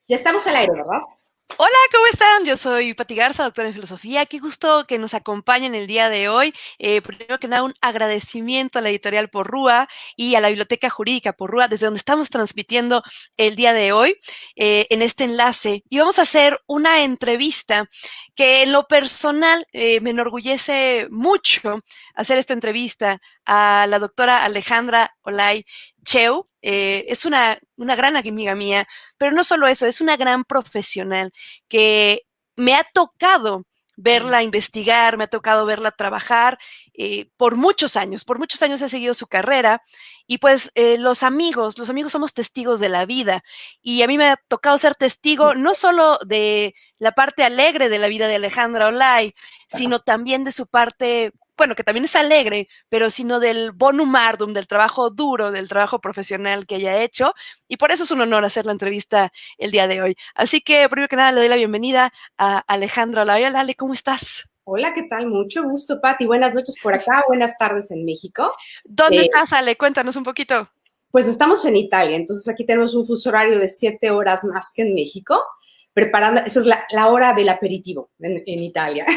Ya estamos al aire, ¿verdad? Hola, ¿cómo están? Yo soy Pati Garza, doctora en filosofía. Qué gusto que nos acompañen el día de hoy. Primero que nada, un agradecimiento a la editorial Porrúa y a la Biblioteca Jurídica Porrúa, desde donde estamos transmitiendo el día de hoy en este enlace. Y vamos a hacer una entrevista que en lo personal me enorgullece mucho hacer esta entrevista a la doctora Alejandra Olay Cheu. Es una gran amiga mía, pero no solo eso, es una gran profesional que me ha tocado verla investigar, me ha tocado verla trabajar por muchos años he seguido su carrera y pues los amigos somos testigos de la vida y a mí me ha tocado ser testigo no solo de la parte alegre de la vida de Alejandra Olay, sino también de su parte, bueno, que también es alegre, pero sino del bonum ardum, del trabajo duro, del trabajo profesional que ella ha hecho y por eso es un honor hacer la entrevista el día de hoy. Así que, primero que nada, le doy la bienvenida a Alejandra Olay. Hola, Ale, ¿cómo estás? Hola, ¿qué tal? Mucho gusto, Pati. Buenas noches por acá, buenas tardes en México. ¿Dónde Eh, estás, Ale? Cuéntanos un poquito. pues estamos en Italia, entonces aquí tenemos un fuso horario de 7 horas más que en México, preparando, esa es la hora del aperitivo en Italia.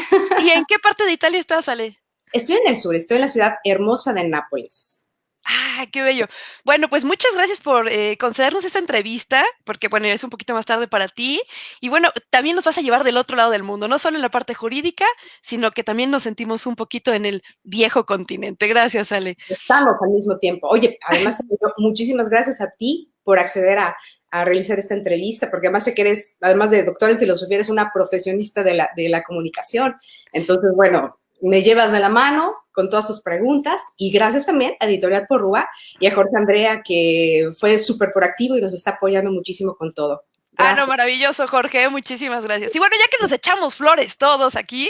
¿Y en qué parte de Italia estás, Ale? Estoy en el sur, estoy en la ciudad hermosa de Nápoles. ¡Ah, qué bello! Bueno, pues muchas gracias por concedernos esta entrevista, porque bueno, es un poquito más tarde para ti. Y bueno, también nos vas a llevar del otro lado del mundo, no solo en la parte jurídica, sino que también nos sentimos un poquito en el viejo continente. Gracias, Ale. Estamos al mismo tiempo. Oye, además, muchísimas gracias a ti por acceder a realizar esta entrevista, porque además sé que eres, además de doctor en filosofía, eres una profesionista de la comunicación. Entonces, bueno, me llevas de la mano con todas tus preguntas y gracias también a Editorial Porrúa y a Jorge Andrea, que fue súper proactivo y nos está apoyando muchísimo con todo. Ah, no, Gracias. maravilloso, Jorge, muchísimas gracias. Y bueno, ya que nos echamos flores todos aquí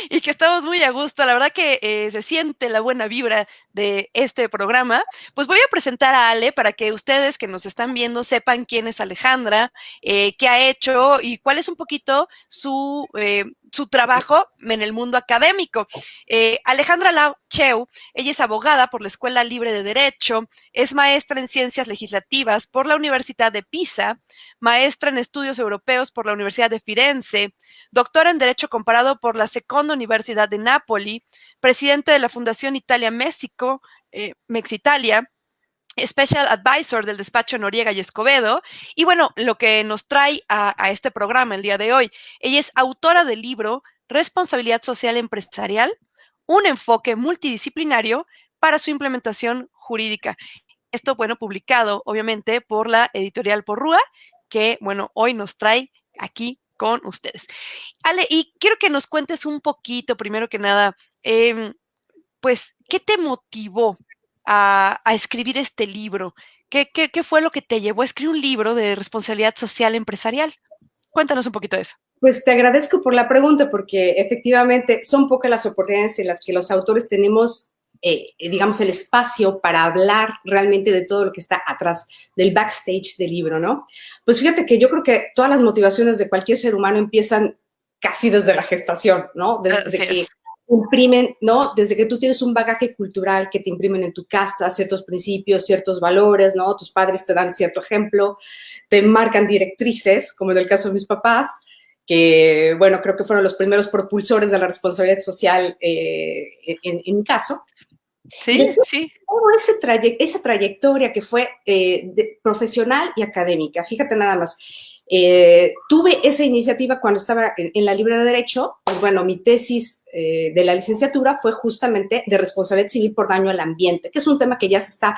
y que estamos muy a gusto, la verdad que se siente la buena vibra de este programa, pues voy a presentar a Ale para que ustedes que nos están viendo sepan quién es Alejandra, qué ha hecho y cuál es un poquito su trabajo en el mundo académico. Alejandra Lau Cheu, ella es abogada por la Escuela Libre de Derecho, es maestra en Ciencias Legislativas por la Universidad de Pisa, maestra en estudios europeos por la Universidad de Firenze, doctora en Derecho Comparado por la Seconda Universidad de Nápoli, presidente de la Fundación Italia-México, Mexitalia, Special Advisor del despacho Noriega y Escobedo. Y bueno, lo que nos trae a este programa el día de hoy, ella es autora del libro Responsabilidad Social Empresarial, un enfoque multidisciplinario para su implementación jurídica. Esto, bueno, publicado obviamente por la editorial Porrúa, que, bueno, hoy nos trae aquí con ustedes. Ale, y quiero que nos cuentes un poquito, primero que nada, pues, ¿qué te motivó a escribir este libro? ¿Qué fue lo que te llevó a escribir un libro de responsabilidad social empresarial? Cuéntanos un poquito de eso. Pues te agradezco por la pregunta porque efectivamente son pocas las oportunidades en las que los autores tenemos, digamos, el espacio para hablar realmente de todo lo que está atrás del backstage del libro, ¿no? Pues fíjate que yo creo que todas las motivaciones de cualquier ser humano empiezan casi desde la gestación, ¿no? Desde Así que es. imprimen, ¿no? Desde que tú tienes un bagaje cultural que te imprimen en tu casa, ciertos principios, ciertos valores, ¿no? Tus padres te dan cierto ejemplo, te marcan directrices, como en el caso de mis papás, que, bueno, creo que fueron los primeros propulsores de la responsabilidad social en mi caso. Y Sí, después, sí. todo esa trayectoria que fue profesional y académica, fíjate nada más, tuve esa iniciativa cuando estaba en la Libre de Derecho. Pues bueno, mi tesis de la licenciatura fue justamente de responsabilidad civil por daño al ambiente, que es un tema que ya se está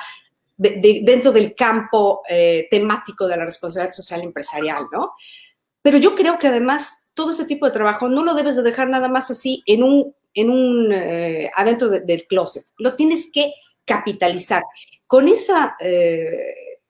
dentro del campo temático de la responsabilidad social empresarial, ¿no? Pero yo creo que además todo ese tipo de trabajo no lo debes de dejar nada más así adentro del closet. Lo tienes que capitalizar. Con esa,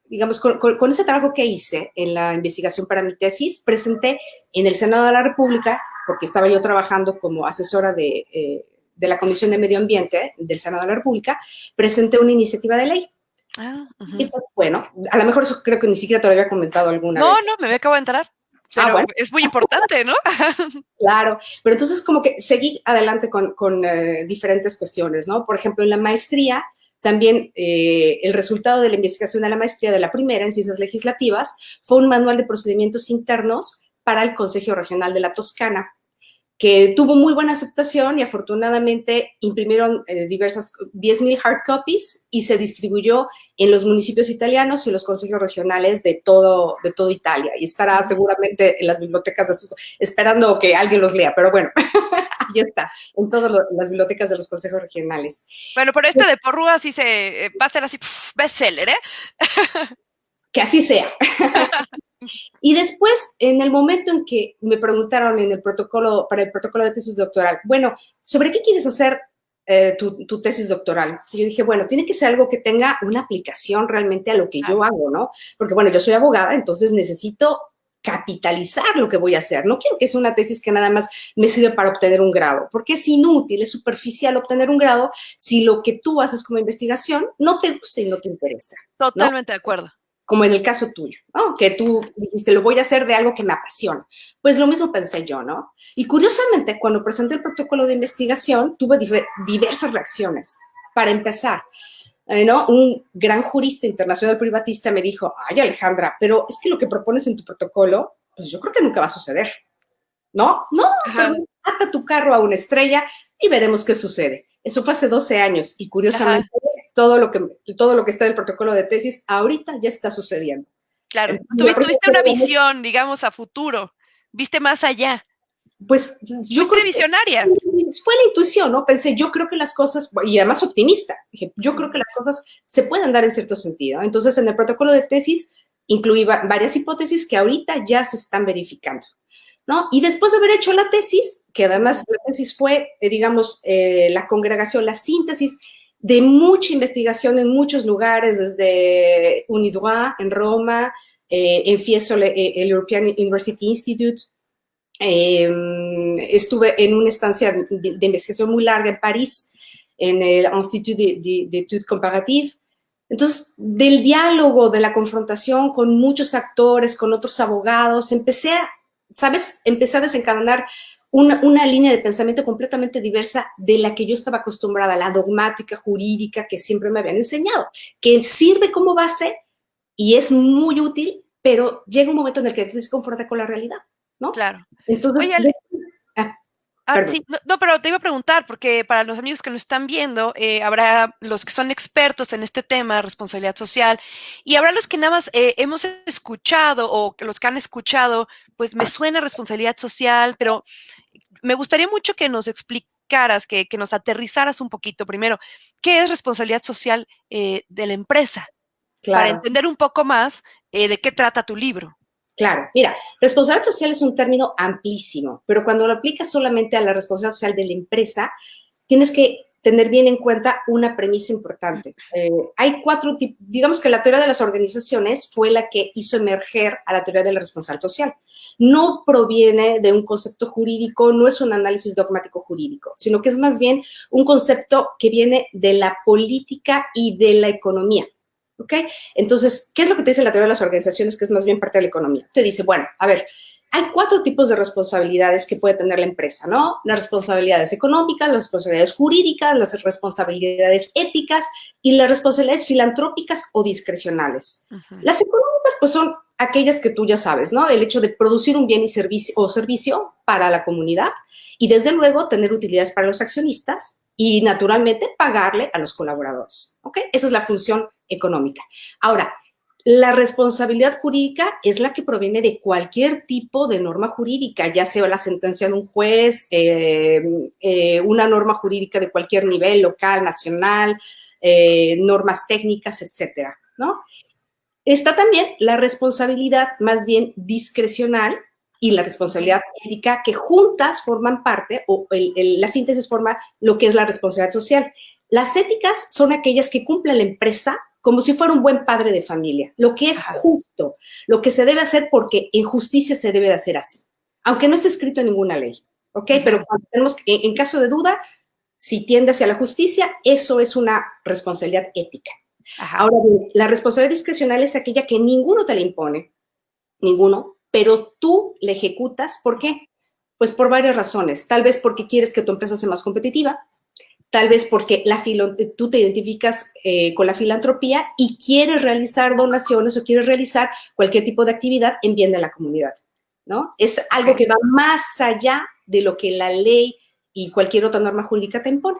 digamos, con ese trabajo que hice en la investigación para mi tesis, presenté en el Senado de la República, porque estaba yo trabajando como asesora de la Comisión de Medio Ambiente del Senado de la República, presenté una iniciativa de ley. Ah, Y ujú. pues bueno, a lo mejor eso creo que ni siquiera te lo había comentado alguna No, vez. no, me acabo de enterar, Ah, pero bueno. es muy importante, ¿no? Claro, pero entonces como que seguí adelante con diferentes cuestiones, ¿no? Por ejemplo, en la maestría también el resultado de la investigación de la maestría de la primera en Ciencias Legislativas fue un manual de procedimientos internos para el Consejo Regional de la Toscana, que tuvo muy buena aceptación y afortunadamente imprimieron 10,000 hard copies y se distribuyó en los municipios italianos y los consejos regionales de todo Italia. Y estará seguramente en las bibliotecas, esperando que alguien los lea, pero bueno, ahí está, en todas las bibliotecas de los consejos regionales. Bueno, pero este de Porrúa sí va a ser así, bestseller, ¿eh? Que así sea. Y después, en el momento en que me preguntaron para el protocolo de tesis doctoral, bueno, ¿sobre qué quieres hacer tu tesis doctoral? Y yo dije, bueno, tiene que ser algo que tenga una aplicación realmente a lo que yo hago, ¿no? Porque, bueno, yo soy abogada, entonces necesito capitalizar lo que voy a hacer. No quiero que sea una tesis que nada más me sirva para obtener un grado, porque es inútil, es superficial obtener un grado si lo que tú haces como investigación no te gusta y no te interesa. Totalmente de acuerdo. Como en el caso tuyo, ¿no? Que tú dijiste, lo voy a hacer de algo que me apasiona. Pues lo mismo pensé yo, ¿no? Y curiosamente, cuando presenté el protocolo de investigación, tuve diversas reacciones. Para empezar, ¿no? Un gran jurista internacional privatista me dijo, ay, Alejandra, pero es que lo que propones en tu protocolo, pues yo creo que nunca va a suceder. ¿No? No, ata tu carro a una estrella y veremos qué sucede. Eso fue hace 12 años y curiosamente todo lo que está en el protocolo de tesis ahorita ya está sucediendo. Claro, tuviste una visión, digamos, a futuro, viste más allá. Pues yo creo visionaria. Fue la intuición, ¿no? Pensé, yo creo que las cosas, y además optimista, dije, yo creo que las cosas se pueden dar en cierto sentido. Entonces, en el protocolo de tesis incluí varias hipótesis que ahorita ya se están verificando, ¿no? Y después de haber hecho la tesis, que además la tesis fue, digamos, la congregación, la síntesis de mucha investigación en muchos lugares, desde Unidroit en Roma, en Fiesole, el European University Institute. Estuve en una estancia de investigación muy larga en París, en el Institut d'Études Comparatives. Entonces, del diálogo, de la confrontación con muchos actores, con otros abogados, empecé a desencadenar una línea de pensamiento completamente diversa de la que yo estaba acostumbrada, la dogmática jurídica que siempre me habían enseñado, que sirve como base y es muy útil, pero llega un momento en el que se confronta con la realidad, ¿no? Claro. Entonces, oye, sí, no, pero te iba a preguntar, porque para los amigos que nos están viendo, habrá los que son expertos en este tema de responsabilidad social y habrá los que nada más hemos escuchado o los que han escuchado, pues me suena responsabilidad social, pero me gustaría mucho que nos explicaras, que nos aterrizaras un poquito primero, ¿qué es responsabilidad social de la empresa? Claro. Para entender un poco más de qué trata tu libro. Claro, mira, responsabilidad social es un término amplísimo, pero cuando lo aplicas solamente a la responsabilidad social de la empresa, tienes que tener bien en cuenta una premisa importante. Hay 4 tipos, digamos que la teoría de las organizaciones fue la que hizo emerger a la teoría de la responsabilidad social. No proviene de un concepto jurídico, no es un análisis dogmático jurídico, sino que es más bien un concepto que viene de la política y de la economía. ¿Ok? Entonces, ¿qué es lo que te dice la teoría de las organizaciones, que es más bien parte de la economía? Te dice, bueno, a ver, hay 4 tipos de responsabilidades que puede tener la empresa, ¿no? Las responsabilidades económicas, las responsabilidades jurídicas, las responsabilidades éticas y las responsabilidades filantrópicas o discrecionales. Las económicas, pues, son aquellas que tú ya sabes, ¿no? El hecho de producir un bien y servicio para la comunidad y, desde luego, tener utilidades para los accionistas y, naturalmente, pagarle a los colaboradores, ¿ok? Esa es la función económica. Ahora, la responsabilidad jurídica es la que proviene de cualquier tipo de norma jurídica, ya sea la sentencia de un juez, una norma jurídica de cualquier nivel, local, nacional, normas técnicas, etcétera, ¿no? Está también la responsabilidad más bien discrecional y la responsabilidad ética, que juntas forman parte, o la síntesis forma lo que es la responsabilidad social. Las éticas son aquellas que cumple la empresa como si fuera un buen padre de familia, lo que es justo, lo que se debe hacer porque en justicia se debe de hacer así, aunque no esté escrito en ninguna ley, ¿ok? Pero cuando tenemos, en caso de duda, si tiende hacia la justicia, eso es una responsabilidad ética. Ahora bien, la responsabilidad discrecional es aquella que ninguno te la impone, ninguno, pero tú la ejecutas. ¿Por qué? Pues por varias razones. Tal vez porque quieres que tu empresa sea más competitiva, tal vez porque tú te identificas con la filantropía y quieres realizar donaciones o quieres realizar cualquier tipo de actividad en bien de la comunidad, ¿no? Es algo que va más allá de lo que la ley y cualquier otra norma jurídica te impone.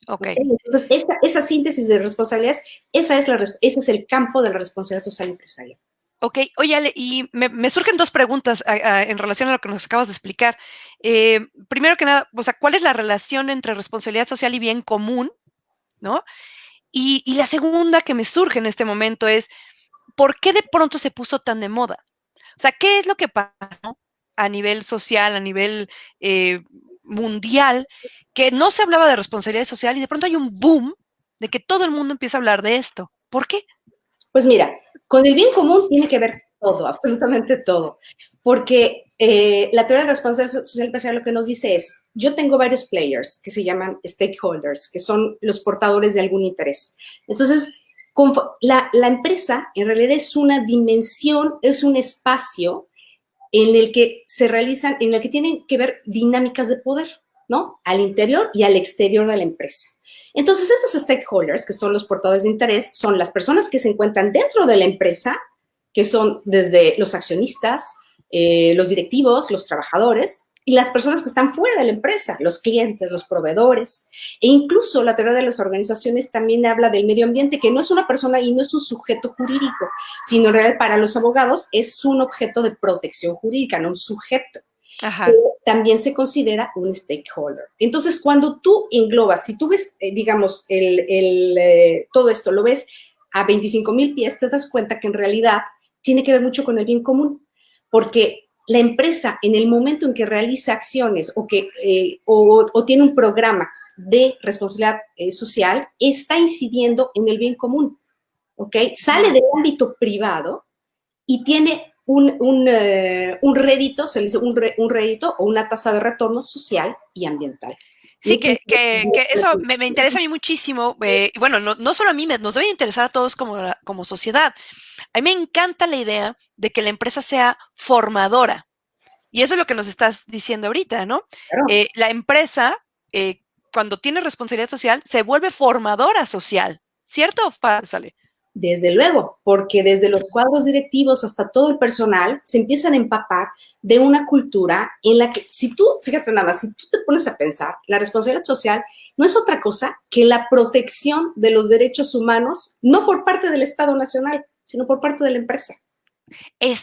Okay. Entonces, esa síntesis de responsabilidades, ese es el campo de la responsabilidad social empresarial. Ok, oye, Ale, y me surgen dos preguntas en relación a lo que nos acabas de explicar. Primero que nada, o sea, ¿cuál es la relación entre responsabilidad social y bien común? ¿No? Y la segunda que me surge en este momento es, ¿por qué de pronto se puso tan de moda? O sea, ¿qué es lo que pasó a nivel social, a nivel mundial, que no se hablaba de responsabilidad social y de pronto hay un boom de que todo el mundo empieza a hablar de esto? ¿Por qué? Pues mira, con el bien común tiene que ver todo, absolutamente todo, porque la teoría de responsabilidad social empresarial lo que nos dice es, yo tengo varios players que se llaman stakeholders, que son los portadores de algún interés. Entonces, la empresa en realidad es una dimensión, es un espacio en el que se realizan, en el que tienen que ver dinámicas de poder, ¿no? Al interior y al exterior de la empresa. Entonces, estos stakeholders, que son los portadores de interés, son las personas que se encuentran dentro de la empresa, que son desde los accionistas, los directivos, los trabajadores, y las personas que están fuera de la empresa, los clientes, los proveedores. E incluso la teoría de las organizaciones también habla del medio ambiente, que no es una persona y no es un sujeto jurídico, sino en realidad para los abogados es un objeto de protección jurídica, no un sujeto. Ajá. Pero también se considera un stakeholder. Entonces, cuando tú englobas, si tú ves, digamos, todo esto, lo ves a 25,000 pies, te das cuenta que en realidad tiene que ver mucho con el bien común, porque la empresa, en el momento en que realiza acciones o tiene un programa de responsabilidad social, está incidiendo en el bien común, ¿ok? Sale del ámbito privado y tiene un rédito, se le dice un rédito o una tasa de retorno social y ambiental. Sí, que eso me interesa a mí muchísimo. Y bueno, no solo a mí, nos debe interesar a todos como sociedad. A mí me encanta la idea de que la empresa sea formadora. Y eso es lo que nos estás diciendo ahorita, ¿no? Claro. La empresa, cuando tiene responsabilidad social, se vuelve formadora social. ¿Cierto o falso, Ale? Desde luego, porque desde los cuadros directivos hasta todo el personal se empiezan a empapar de una cultura en la que, fíjate nada más, si tú te pones a pensar, la responsabilidad social no es otra cosa que la protección de los derechos humanos, no por parte del Estado Nacional, sino por parte de la empresa.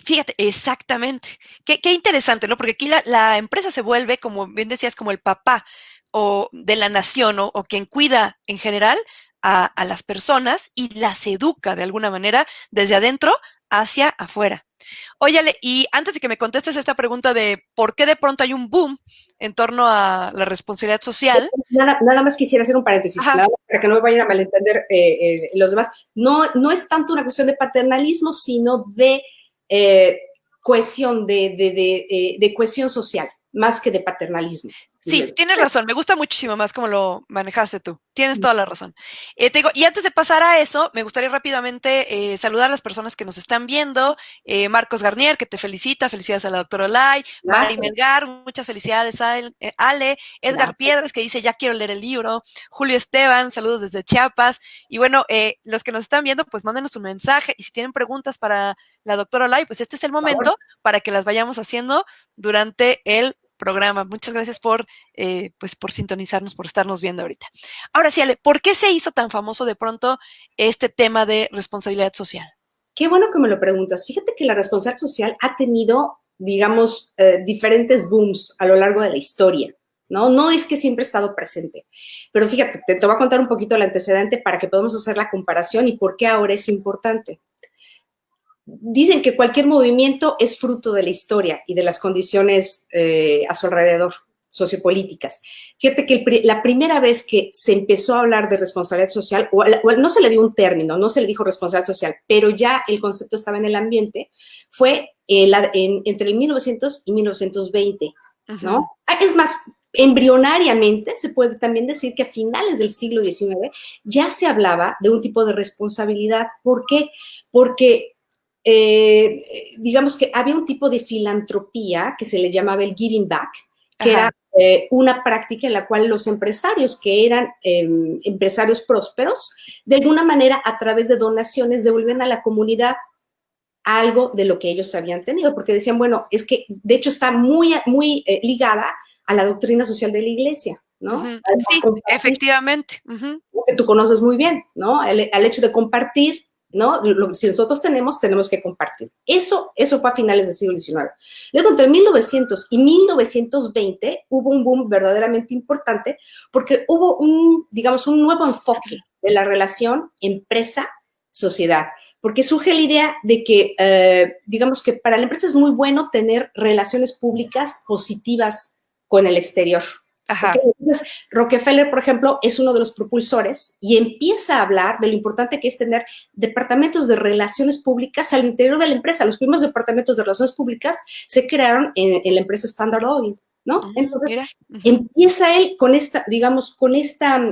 Fíjate, exactamente. Qué interesante, ¿no? Porque aquí la empresa se vuelve, como bien decías, como el papá o de la nación o quien cuida en general a las personas y las educa de alguna manera desde adentro hacia afuera. Óyale, y antes de que me contestes esta pregunta de por qué de pronto hay un boom en torno a la responsabilidad social. Nada más quisiera hacer un paréntesis, nada más para que no me vayan a malentender los demás. No es tanto una cuestión de paternalismo, sino de cohesión, de cohesión social, más que de paternalismo. Sí, tienes razón, me gusta muchísimo más cómo lo manejaste tú, tienes toda la razón. Te digo, y antes de pasar a eso, me gustaría rápidamente saludar a las personas que nos están viendo. Marcos Garnier, que te felicita, felicidades a la doctora Olay. Mari Melgar, muchas felicidades a Ale. Edgar Piedras, que dice, ya quiero leer el libro. Julio Esteban, saludos desde Chiapas. Y bueno, los que nos están viendo, pues mándenos un mensaje. Y si tienen preguntas para la doctora Olay, pues este es el momento para que las vayamos haciendo durante el programa. Muchas gracias por sintonizarnos, por estarnos viendo ahorita. Ahora sí, Ale, ¿por qué se hizo tan famoso de pronto este tema de responsabilidad social? Qué bueno que me lo preguntas. Fíjate que la responsabilidad social ha tenido, digamos, diferentes booms a lo largo de la historia, ¿no? No es que siempre ha estado presente, pero fíjate, te voy a contar un poquito el antecedente para que podamos hacer la comparación y por qué ahora es importante. Dicen que cualquier movimiento es fruto de la historia y de las condiciones a su alrededor, sociopolíticas. Fíjate que la primera vez que se empezó a hablar de responsabilidad social, o no se le dio un término, no se le dijo responsabilidad social, pero ya el concepto estaba en el ambiente, fue entre el 1900 y 1920, ¿no? Es más, embrionariamente se puede también decir que a finales del siglo XIX ya se hablaba de un tipo de responsabilidad. ¿Por qué? Porque digamos que había un tipo de filantropía que se le llamaba el giving back, que Ajá. era una práctica en la cual los empresarios, que eran empresarios prósperos, de alguna manera a través de donaciones devolvían a la comunidad algo de lo que ellos habían tenido, porque decían, bueno, es que de hecho está muy ligada a la doctrina social de la iglesia, ¿no? Sí, efectivamente. Que tú conoces muy bien, ¿no? Al hecho de compartir, ¿no? Si nosotros tenemos que compartir. Eso fue a finales del siglo XIX. Luego, entre 1900 y 1920, hubo un boom verdaderamente importante porque hubo digamos, un nuevo enfoque de la relación empresa-sociedad. Porque surge la idea de que, digamos que para la empresa es muy bueno tener relaciones públicas positivas con el exterior. Ajá. Okay. Entonces, Rockefeller, por ejemplo, es uno de los propulsores y empieza a hablar de lo importante que es tener departamentos de relaciones públicas al interior de la empresa. Los primeros departamentos de relaciones públicas se crearon en la empresa Standard Oil, ¿no? Entonces, Mira. empieza él con esta, digamos, con esta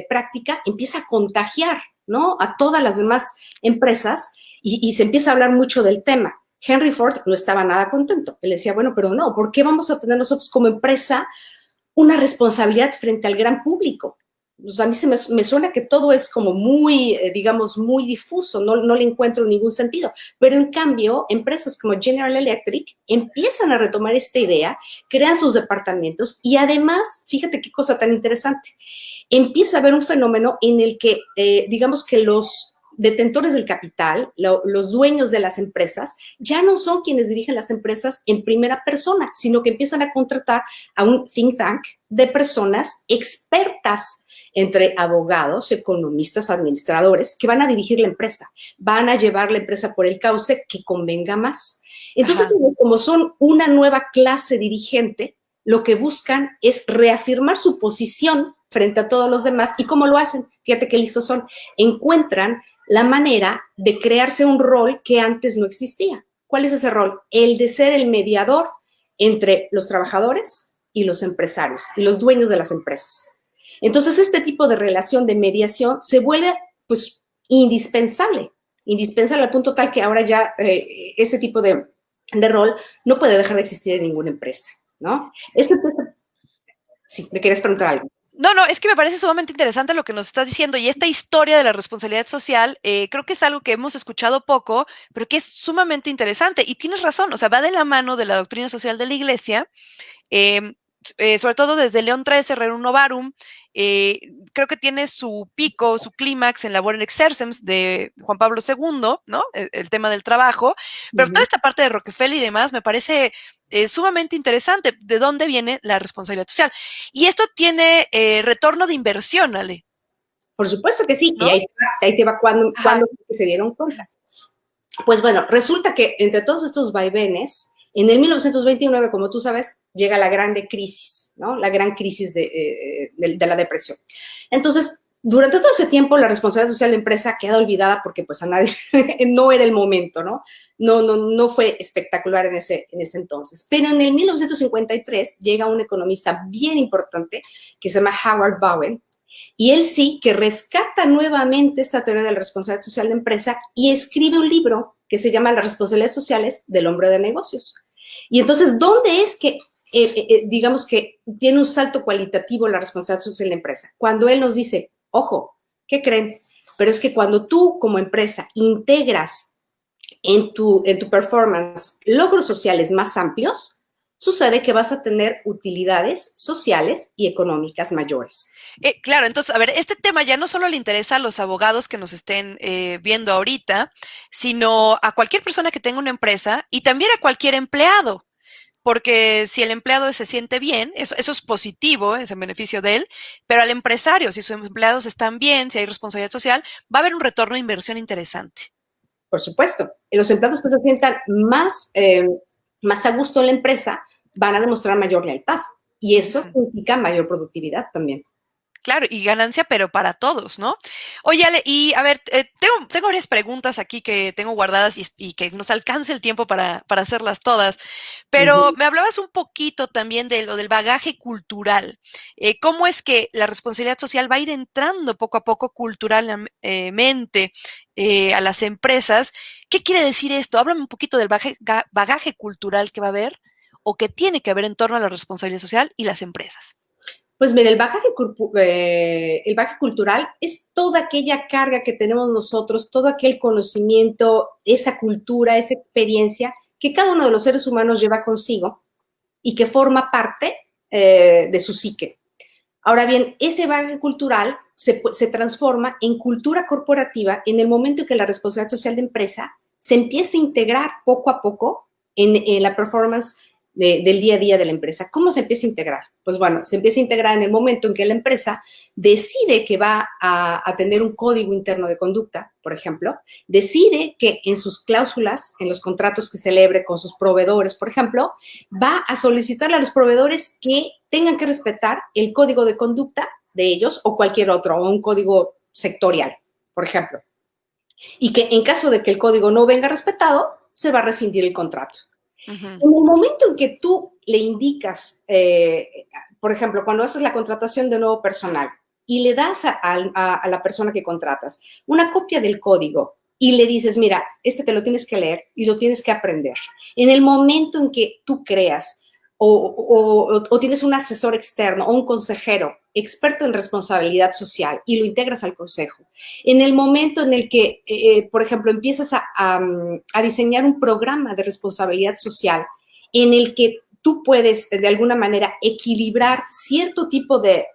práctica, empieza a contagiar, ¿no? A todas las demás empresas y se empieza a hablar mucho del tema. Henry Ford no estaba nada contento. Él decía, bueno, pero no, ¿por qué vamos a tener nosotros como empresa una responsabilidad frente al gran público? Pues a mí me suena que todo es como muy, digamos, muy difuso, no le encuentro ningún sentido. Pero en cambio, empresas como General Electric empiezan a retomar esta idea, crean sus departamentos y además, fíjate qué cosa tan interesante, empieza a haber un fenómeno en el que, digamos que los detentores del capital, los dueños de las empresas, ya no son quienes dirigen las empresas en primera persona, sino que empiezan a contratar a un think tank de personas expertas entre abogados, economistas, administradores, que van a dirigir la empresa, van a llevar la empresa por el cauce que convenga más. Entonces, como son una nueva clase dirigente, lo que buscan es reafirmar su posición frente a todos los demás. ¿Y cómo lo hacen? Fíjate qué listos son. Encuentran la manera de crearse un rol que antes no existía. ¿Cuál es ese rol? El de ser el mediador entre los trabajadores y los empresarios y los dueños de las empresas. Entonces, este tipo de relación de mediación se vuelve, pues, indispensable al punto tal que ahora ya ese tipo de rol no puede dejar de existir en ninguna empresa, ¿no? Esto empieza... Sí, ¿me quieres preguntar algo? No, es que me parece sumamente interesante lo que nos estás diciendo y esta historia de la responsabilidad social, creo que es algo que hemos escuchado poco, pero que es sumamente interesante y tienes razón, o sea, va de la mano de la doctrina social de la iglesia, eh, sobre todo desde León XIII, Rerum Novarum, eh, creo que tiene su pico, su clímax en Labor Exercens de Juan Pablo II, ¿no? El tema del trabajo, pero toda esta parte de Rockefeller y demás me parece sumamente interesante. ¿De dónde viene la responsabilidad social? Y esto tiene retorno de inversión, Ale. Por supuesto que sí, ¿No? y ahí te va cuando se dieron cuenta. Pues bueno, resulta que entre todos estos vaivenes, en el 1929, como tú sabes, llega la grande crisis, ¿no? La gran crisis de la depresión. Entonces, durante todo ese tiempo, la responsabilidad social de la empresa queda olvidada porque pues a nadie, no era el momento, ¿no? No fue espectacular en ese entonces. Pero en el 1953 llega un economista bien importante que se llama Howard Bowen, y él sí que rescata nuevamente esta teoría de la responsabilidad social de empresa y escribe un libro que se llama Las responsabilidades sociales del hombre de negocios. Y entonces, ¿dónde es que, digamos que tiene un salto cualitativo la responsabilidad social de la empresa? Cuando él nos dice, ojo, ¿qué creen? Pero es que cuando tú como empresa integras en tu performance logros sociales más amplios, sucede que vas a tener utilidades sociales y económicas mayores. Claro, entonces, a ver, este tema ya no solo le interesa a los abogados que nos estén viendo ahorita, sino a cualquier persona que tenga una empresa y también a cualquier empleado, porque si el empleado se siente bien, eso es positivo, es en beneficio de él, pero al empresario, si sus empleados están bien, si hay responsabilidad social, va a haber un retorno de inversión interesante. Por supuesto, los empleados que se sientan más a gusto en la empresa van a demostrar mayor lealtad y eso significa mayor productividad también. Claro, y ganancia, pero para todos, ¿no? Oye, Ale, y a ver, tengo varias preguntas aquí que tengo guardadas y que nos alcance el tiempo para hacerlas todas, pero me hablabas un poquito también de lo del bagaje cultural. ¿Cómo es que la responsabilidad social va a ir entrando poco a poco culturalmente a las empresas? ¿Qué quiere decir esto? Háblame un poquito del bagaje cultural que va a haber o que tiene que haber en torno a la responsabilidad social y las empresas? Pues mira, el bagaje cultural es toda aquella carga que tenemos nosotros, todo aquel conocimiento, esa cultura, esa experiencia que cada uno de los seres humanos lleva consigo y que forma parte de su psique. Ahora bien, ese bagaje cultural se transforma en cultura corporativa en el momento en que la responsabilidad social de empresa se empieza a integrar poco a poco en la performance del día a día de la empresa. ¿Cómo se empieza a integrar? Pues bueno, se empieza a integrar en el momento en que la empresa decide que va a tener un código interno de conducta, por ejemplo, decide que en sus cláusulas, en los contratos que celebre con sus proveedores, por ejemplo, va a solicitarle a los proveedores que tengan que respetar el código de conducta de ellos o cualquier otro, o un código sectorial, por ejemplo. Y que en caso de que el código no venga respetado, se va a rescindir el contrato. En el momento en que tú le indicas, por ejemplo, cuando haces la contratación de nuevo personal y le das a la persona que contratas una copia del código y le dices, mira, te lo tienes que leer y lo tienes que aprender. En el momento en que tú creas o tienes un asesor externo o un consejero experto en responsabilidad social y lo integras al consejo, en el momento en el que, por ejemplo, empiezas a diseñar un programa de responsabilidad social en el que tú puedes, de alguna manera, equilibrar cierto tipo de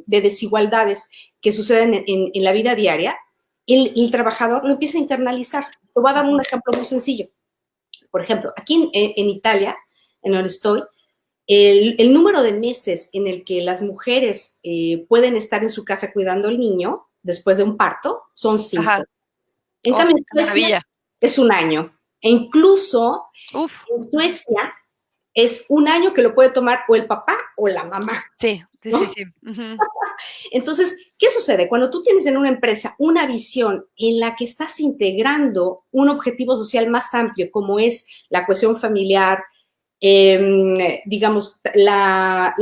desigualdades que suceden en la vida diaria, el trabajador lo empieza a internalizar. Te voy a dar un ejemplo muy sencillo. Por ejemplo, aquí en Italia, en donde estoy, el número de meses en el que las mujeres pueden estar en su casa cuidando al niño después de un parto son 5. Ajá. En cambio, en Suecia es 1 año. E incluso en Suecia es 1 año que lo puede tomar o el papá o la mamá. Sí, sí, ¿no? sí, sí. Entonces, ¿qué sucede? Cuando tú tienes en una empresa una visión en la que estás integrando un objetivo social más amplio, como es la cohesión familiar, digamos, la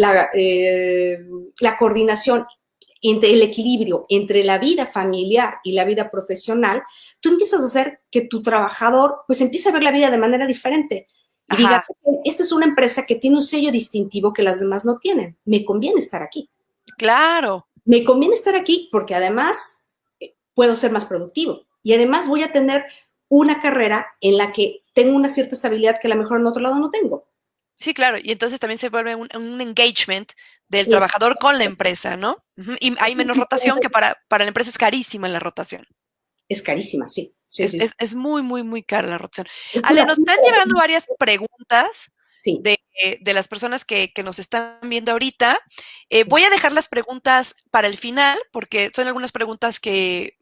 coordinación entre el equilibrio entre la vida familiar y la vida profesional, tú empiezas a hacer que tu trabajador pues empiece a ver la vida de manera diferente. Y diga, esta es una empresa que tiene un sello distintivo que las demás no tienen. Me conviene estar aquí. Claro. Me conviene estar aquí porque además puedo ser más productivo y además voy a tener una carrera en la que tengo una cierta estabilidad que a lo mejor en otro lado no tengo. Sí, claro, y entonces también se vuelve un engagement del trabajador con la empresa, ¿no? Y hay menos rotación, que para la empresa es carísima la rotación. Es carísima, sí. Es muy, muy, muy cara la rotación. Ale, nos están llevando varias preguntas de las personas que nos están viendo ahorita. Voy a dejar las preguntas para el final, porque son algunas preguntas que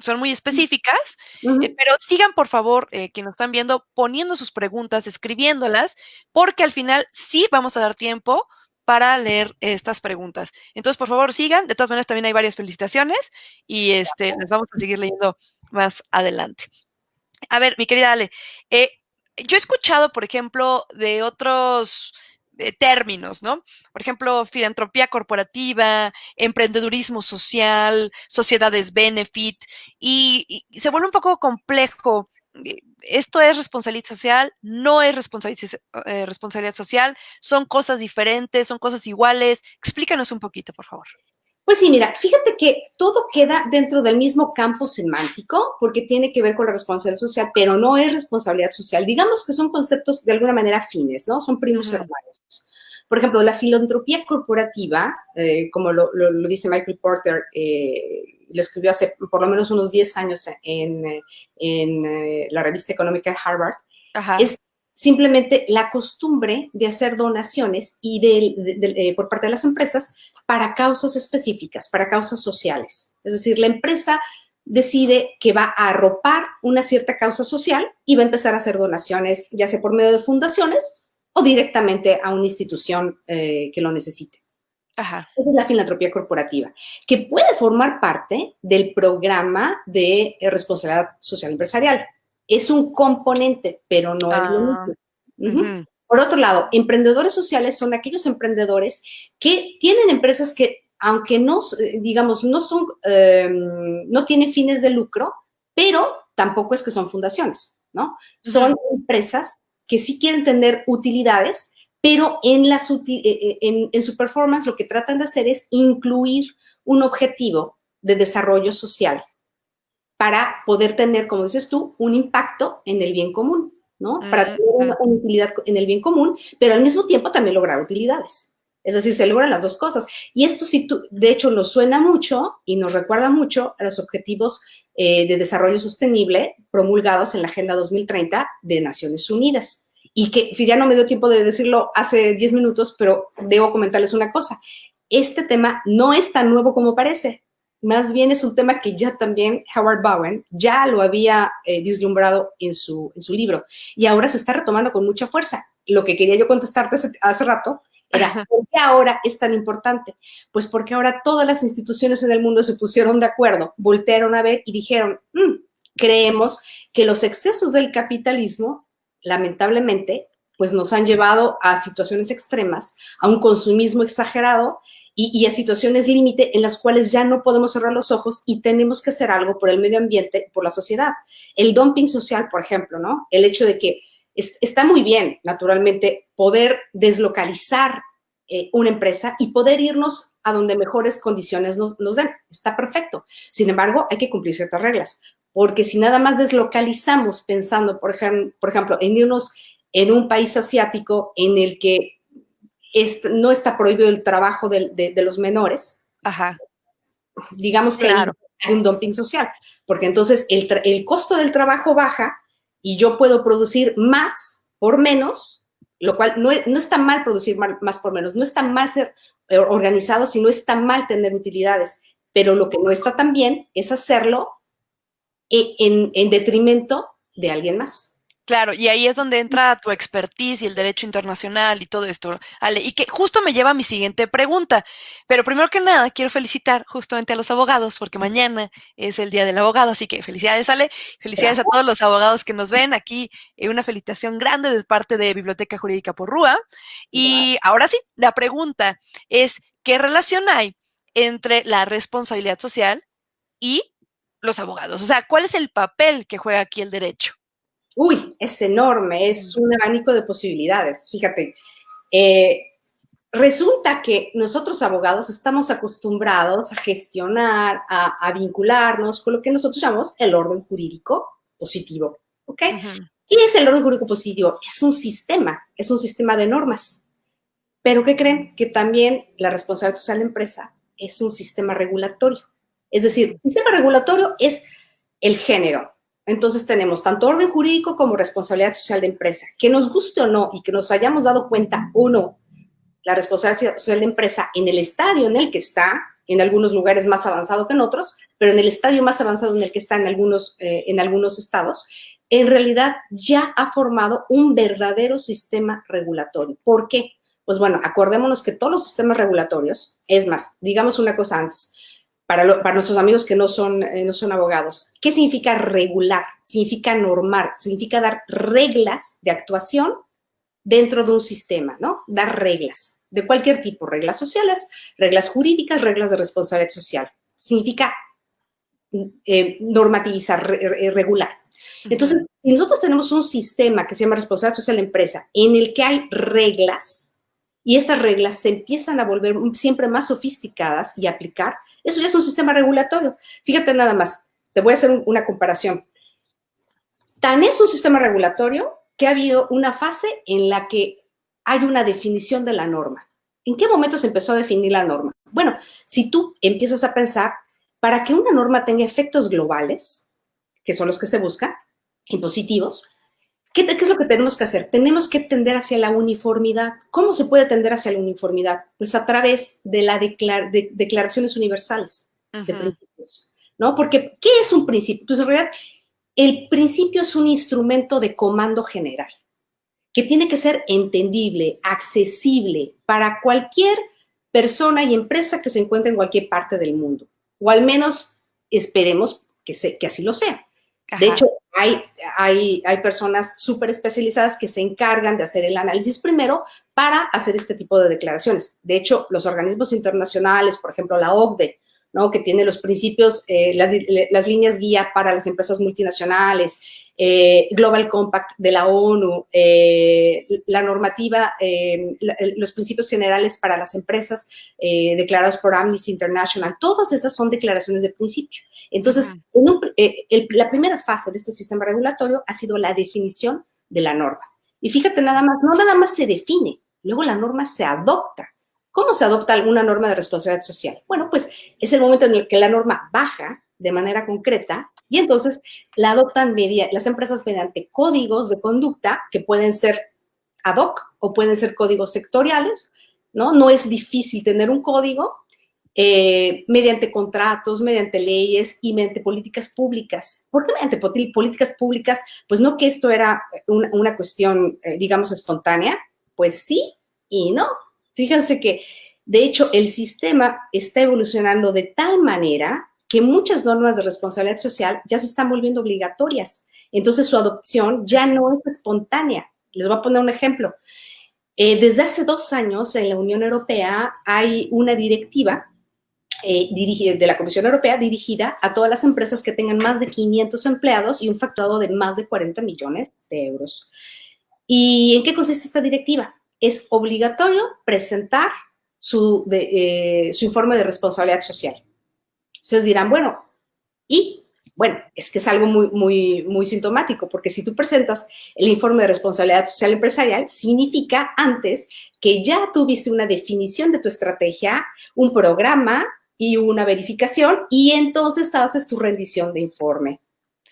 son muy específicas, pero sigan, por favor, quienes nos están viendo, poniendo sus preguntas, escribiéndolas, porque al final sí vamos a dar tiempo para leer estas preguntas. Entonces, por favor, sigan. De todas maneras, también hay varias felicitaciones y les vamos a seguir leyendo más adelante. A ver, mi querida Ale, yo he escuchado, por ejemplo, de otros términos, ¿no? Por ejemplo, filantropía corporativa, emprendedurismo social, sociedades benefit, y se vuelve un poco complejo. ¿Esto es responsabilidad social? ¿No es responsabilidad social? ¿Son cosas diferentes? ¿Son cosas iguales? Explícanos un poquito, por favor. Pues sí, mira, fíjate que todo queda dentro del mismo campo semántico porque tiene que ver con la responsabilidad social, pero no es responsabilidad social. Digamos que son conceptos de alguna manera afines, ¿no? Son primos hermanos. Por ejemplo, la filantropía corporativa, como lo dice Michael Porter, lo escribió hace por lo menos unos 10 años en la revista económica de Harvard, es simplemente la costumbre de hacer donaciones y por parte de las empresas para causas específicas, para causas sociales. Es decir, la empresa decide que va a arropar una cierta causa social y va a empezar a hacer donaciones, ya sea por medio de fundaciones o directamente a una institución que lo necesite. Esa es la filantropía corporativa, que puede formar parte del programa de responsabilidad social empresarial. Es un componente, pero no es lo mismo. Por otro lado, emprendedores sociales son aquellos emprendedores que tienen empresas que, aunque no, digamos, no tienen fines de lucro, pero tampoco es que son fundaciones, ¿no? Son empresas que sí quieren tener utilidades, pero en su performance lo que tratan de hacer es incluir un objetivo de desarrollo social para poder tener, como dices tú, un impacto en el bien común, ¿no? Para tener una utilidad en el bien común, pero al mismo tiempo también lograr utilidades. Es decir, se logran las dos cosas. Y esto sí, de hecho, nos suena mucho y nos recuerda mucho a los objetivos de desarrollo sostenible promulgados en la Agenda 2030 de Naciones Unidas. Y que ya no me dio tiempo de decirlo hace 10 minutos, pero debo comentarles una cosa. Este tema no es tan nuevo como parece. Más bien es un tema que ya también Howard Bowen ya lo había vislumbrado en su libro. Y ahora se está retomando con mucha fuerza. Lo que quería yo contestarte hace rato era, ¿por qué ahora es tan importante? Pues porque ahora todas las instituciones en el mundo se pusieron de acuerdo, voltearon a ver y dijeron, creemos que los excesos del capitalismo, lamentablemente, pues nos han llevado a situaciones extremas, a un consumismo exagerado y a situaciones límite en las cuales ya no podemos cerrar los ojos y tenemos que hacer algo por el medio ambiente, por la sociedad. El dumping social, por ejemplo, ¿no? El hecho de que está muy bien, naturalmente, poder deslocalizar una empresa y poder irnos a donde mejores condiciones nos den. Está perfecto. Sin embargo, hay que cumplir ciertas reglas, porque si nada más deslocalizamos pensando, por ejemplo, en irnos en un país asiático en el que no está prohibido el trabajo de los menores, Ajá. Digamos que claro. hay un dumping social, porque entonces el costo del trabajo baja y yo puedo producir más por menos, lo cual no está mal producir más por menos, no está mal ser organizado, sino está mal tener utilidades, pero lo que no está tan bien es hacerlo en detrimento de alguien más. Claro, y ahí es donde entra tu expertise y el derecho internacional y todo esto, Ale, y que justo me lleva a mi siguiente pregunta. Pero primero que nada, quiero felicitar justamente a los abogados, porque mañana es el Día del Abogado, así que felicidades, Ale, felicidades a todos los abogados que nos ven aquí, una felicitación grande de parte de Biblioteca Jurídica Porrúa. Y ahora sí, la pregunta es, ¿qué relación hay entre la responsabilidad social y los abogados? O sea, ¿cuál es el papel que juega aquí el derecho? Uy, es enorme, es un abanico de posibilidades. Fíjate, resulta que nosotros abogados estamos acostumbrados a gestionar, a vincularnos con lo que nosotros llamamos el orden jurídico positivo, ¿ok? ¿Qué es el orden jurídico positivo? Es un sistema de normas. Pero ¿qué creen? Que también la responsabilidad social de la empresa es un sistema regulatorio. Es decir, el sistema regulatorio es el género. Entonces tenemos tanto orden jurídico como responsabilidad social de empresa. Que nos guste o no y que nos hayamos dado cuenta o no, la responsabilidad social de empresa en el estadio en el que está, en algunos lugares más avanzado que en otros, pero en el estadio más avanzado en el que está en algunos estados, en realidad ya ha formado un verdadero sistema regulatorio. ¿Por qué? Pues bueno, acordémonos que todos los sistemas regulatorios, es más, digamos una cosa antes, para nuestros amigos que no son abogados, ¿qué significa regular? Significa normar, significa dar reglas de actuación dentro de un sistema, ¿no? Dar reglas de cualquier tipo, reglas sociales, reglas jurídicas, reglas de responsabilidad social. Significa normativizar, regular. Entonces, si nosotros tenemos un sistema que se llama responsabilidad social de empresa, en el que hay reglas, y estas reglas se empiezan a volver siempre más sofisticadas y aplicar, eso ya es un sistema regulatorio. Fíjate nada más, te voy a hacer una comparación. Tan es un sistema regulatorio que ha habido una fase en la que hay una definición de la norma. ¿En qué momento se empezó a definir la norma? Bueno, si tú empiezas a pensar, para que una norma tenga efectos globales, que son los que se buscan, impositivos, ¿qué es lo que tenemos que hacer? Tenemos que tender hacia la uniformidad. ¿Cómo se puede tender hacia la uniformidad? Pues a través de las declaraciones universales de principios, ¿no? Porque, ¿qué es un principio? Pues en realidad, el principio es un instrumento de comando general que tiene que ser entendible, accesible para cualquier persona y empresa que se encuentre en cualquier parte del mundo. O al menos esperemos que así lo sea. Ajá. De hecho, hay personas súper especializadas que se encargan de hacer el análisis primero para hacer este tipo de declaraciones. De hecho, los organismos internacionales, por ejemplo, la OCDE, ¿no? Que tiene los principios, las líneas guía para las empresas multinacionales, Global Compact de la ONU, la normativa, los principios generales para las empresas declarados por Amnesty International, todas esas son declaraciones de principio. Entonces, la primera fase de este sistema regulatorio ha sido la definición de la norma. Y fíjate nada más, no nada más se define, luego la norma se adopta. ¿Cómo se adopta alguna norma de responsabilidad social? Bueno, pues es el momento en el que la norma baja de manera concreta y entonces la adoptan las empresas mediante códigos de conducta que pueden ser ad hoc o pueden ser códigos sectoriales, ¿no? No es difícil tener un código mediante contratos, mediante leyes y mediante políticas públicas. ¿Por qué mediante políticas públicas? Pues no que esto era una cuestión, digamos, espontánea. Pues sí y no. Fíjense que, de hecho, el sistema está evolucionando de tal manera que muchas normas de responsabilidad social ya se están volviendo obligatorias. Entonces, su adopción ya no es espontánea. Les voy a poner un ejemplo. Desde hace 2 años en la Unión Europea hay una directiva de la Comisión Europea dirigida a todas las empresas que tengan más de 500 empleados y un facturado de más de 40 millones de euros. ¿Y en qué consiste esta directiva? Es obligatorio presentar su informe de responsabilidad social. Ustedes dirán, bueno, es que es algo muy sintomático, porque si tú presentas el informe de responsabilidad social empresarial, significa antes que ya tuviste una definición de tu estrategia, un programa y una verificación, y entonces haces tu rendición de informe,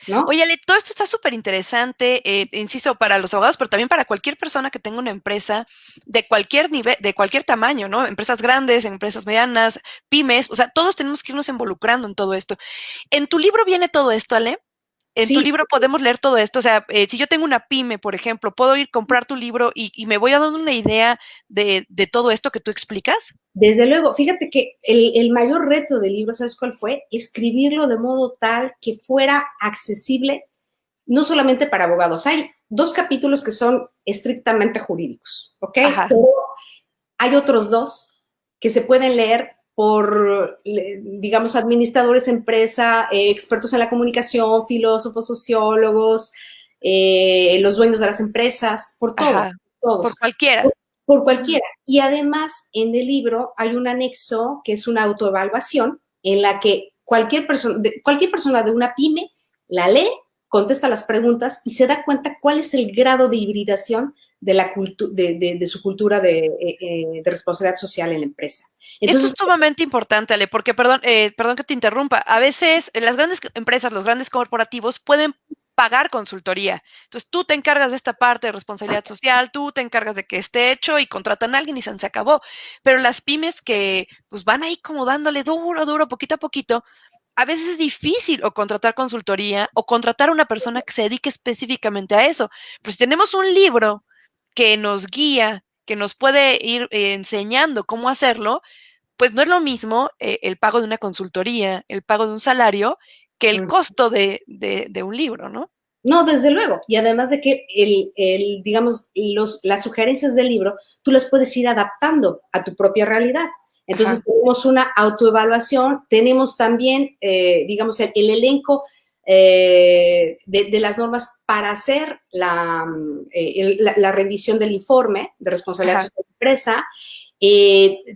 ¿no? Oye, Ale, todo esto está súper interesante, insisto, para los abogados, pero también para cualquier persona que tenga una empresa de cualquier nivel, de cualquier tamaño, ¿no? Empresas grandes, empresas medianas, pymes, o sea, todos tenemos que irnos involucrando en todo esto. ¿En tu libro viene todo esto, Ale? En tu Sí, libro podemos leer todo esto, o sea, si yo tengo una pyme, por ejemplo, ¿puedo ir a comprar tu libro y me voy dando una idea de todo esto que tú explicas? desde luego. Fíjate que el mayor reto del libro, ¿sabes cuál fue? Escribirlo de modo tal que fuera accesible no solamente para abogados. Hay 2 capítulos que son estrictamente jurídicos, ¿ok? Ajá. Pero hay otros 2 que se pueden leer por, digamos, administradores empresa, expertos en la comunicación, filósofos, sociólogos, los dueños de las empresas, por Ajá, por todos, cualquiera. por cualquiera. Y además, en el libro hay un anexo que es una autoevaluación en la que cualquier persona de una pyme la lee, contesta las preguntas y se da cuenta cuál es el grado de hibridación de su cultura de responsabilidad social en la empresa. Esto es Entonces, sumamente importante, Ale, porque perdón que te interrumpa. A veces las grandes empresas, los grandes corporativos pueden pagar consultoría. Entonces tú te encargas de esta parte de responsabilidad social, tú te encargas de que esté hecho y contratan a alguien y se acabó. Pero las pymes que pues van ahí como dándole duro, poquito a poquito, a veces es difícil o contratar consultoría o contratar a una persona que se dedique específicamente a eso. Pues si tenemos un libro que nos guía, que nos puede ir enseñando cómo hacerlo, pues no es lo mismo el pago de una consultoría, el pago de un salario, que el costo de un libro, ¿no? no, desde luego. Y además de que digamos, las sugerencias del libro, tú las puedes ir adaptando a tu propia realidad. Entonces, Ajá. tenemos una autoevaluación, tenemos también, digamos, el elenco de las normas para hacer la rendición del informe de responsabilidad Ajá. social de empresa.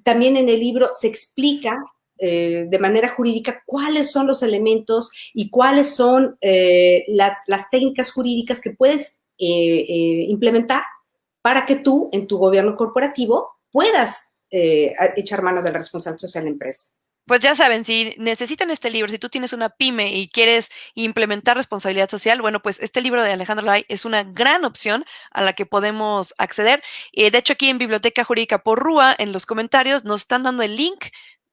También en el libro se explica de manera jurídica cuáles son los elementos y cuáles son las técnicas jurídicas que puedes implementar para que tú en tu gobierno corporativo puedas echar mano de la responsabilidad social de la empresa. Pues ya saben, si necesitan este libro, si tú tienes una pyme y quieres implementar responsabilidad social, bueno, pues este libro de Alejandro Lai es una gran opción a la que podemos acceder. De hecho, aquí en Biblioteca Jurídica por Rúa, en los comentarios, nos están dando el link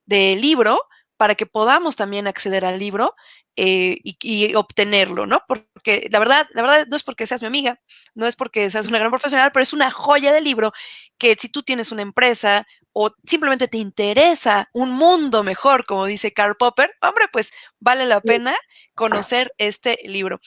del libro para que podamos también acceder al libro y obtenerlo, ¿no? Porque la verdad no es porque seas mi amiga, no es porque seas una gran profesional, pero es una joya de libro que si tú tienes una empresa o simplemente te interesa un mundo mejor, como dice Karl Popper, hombre, pues vale la pena conocer este libro.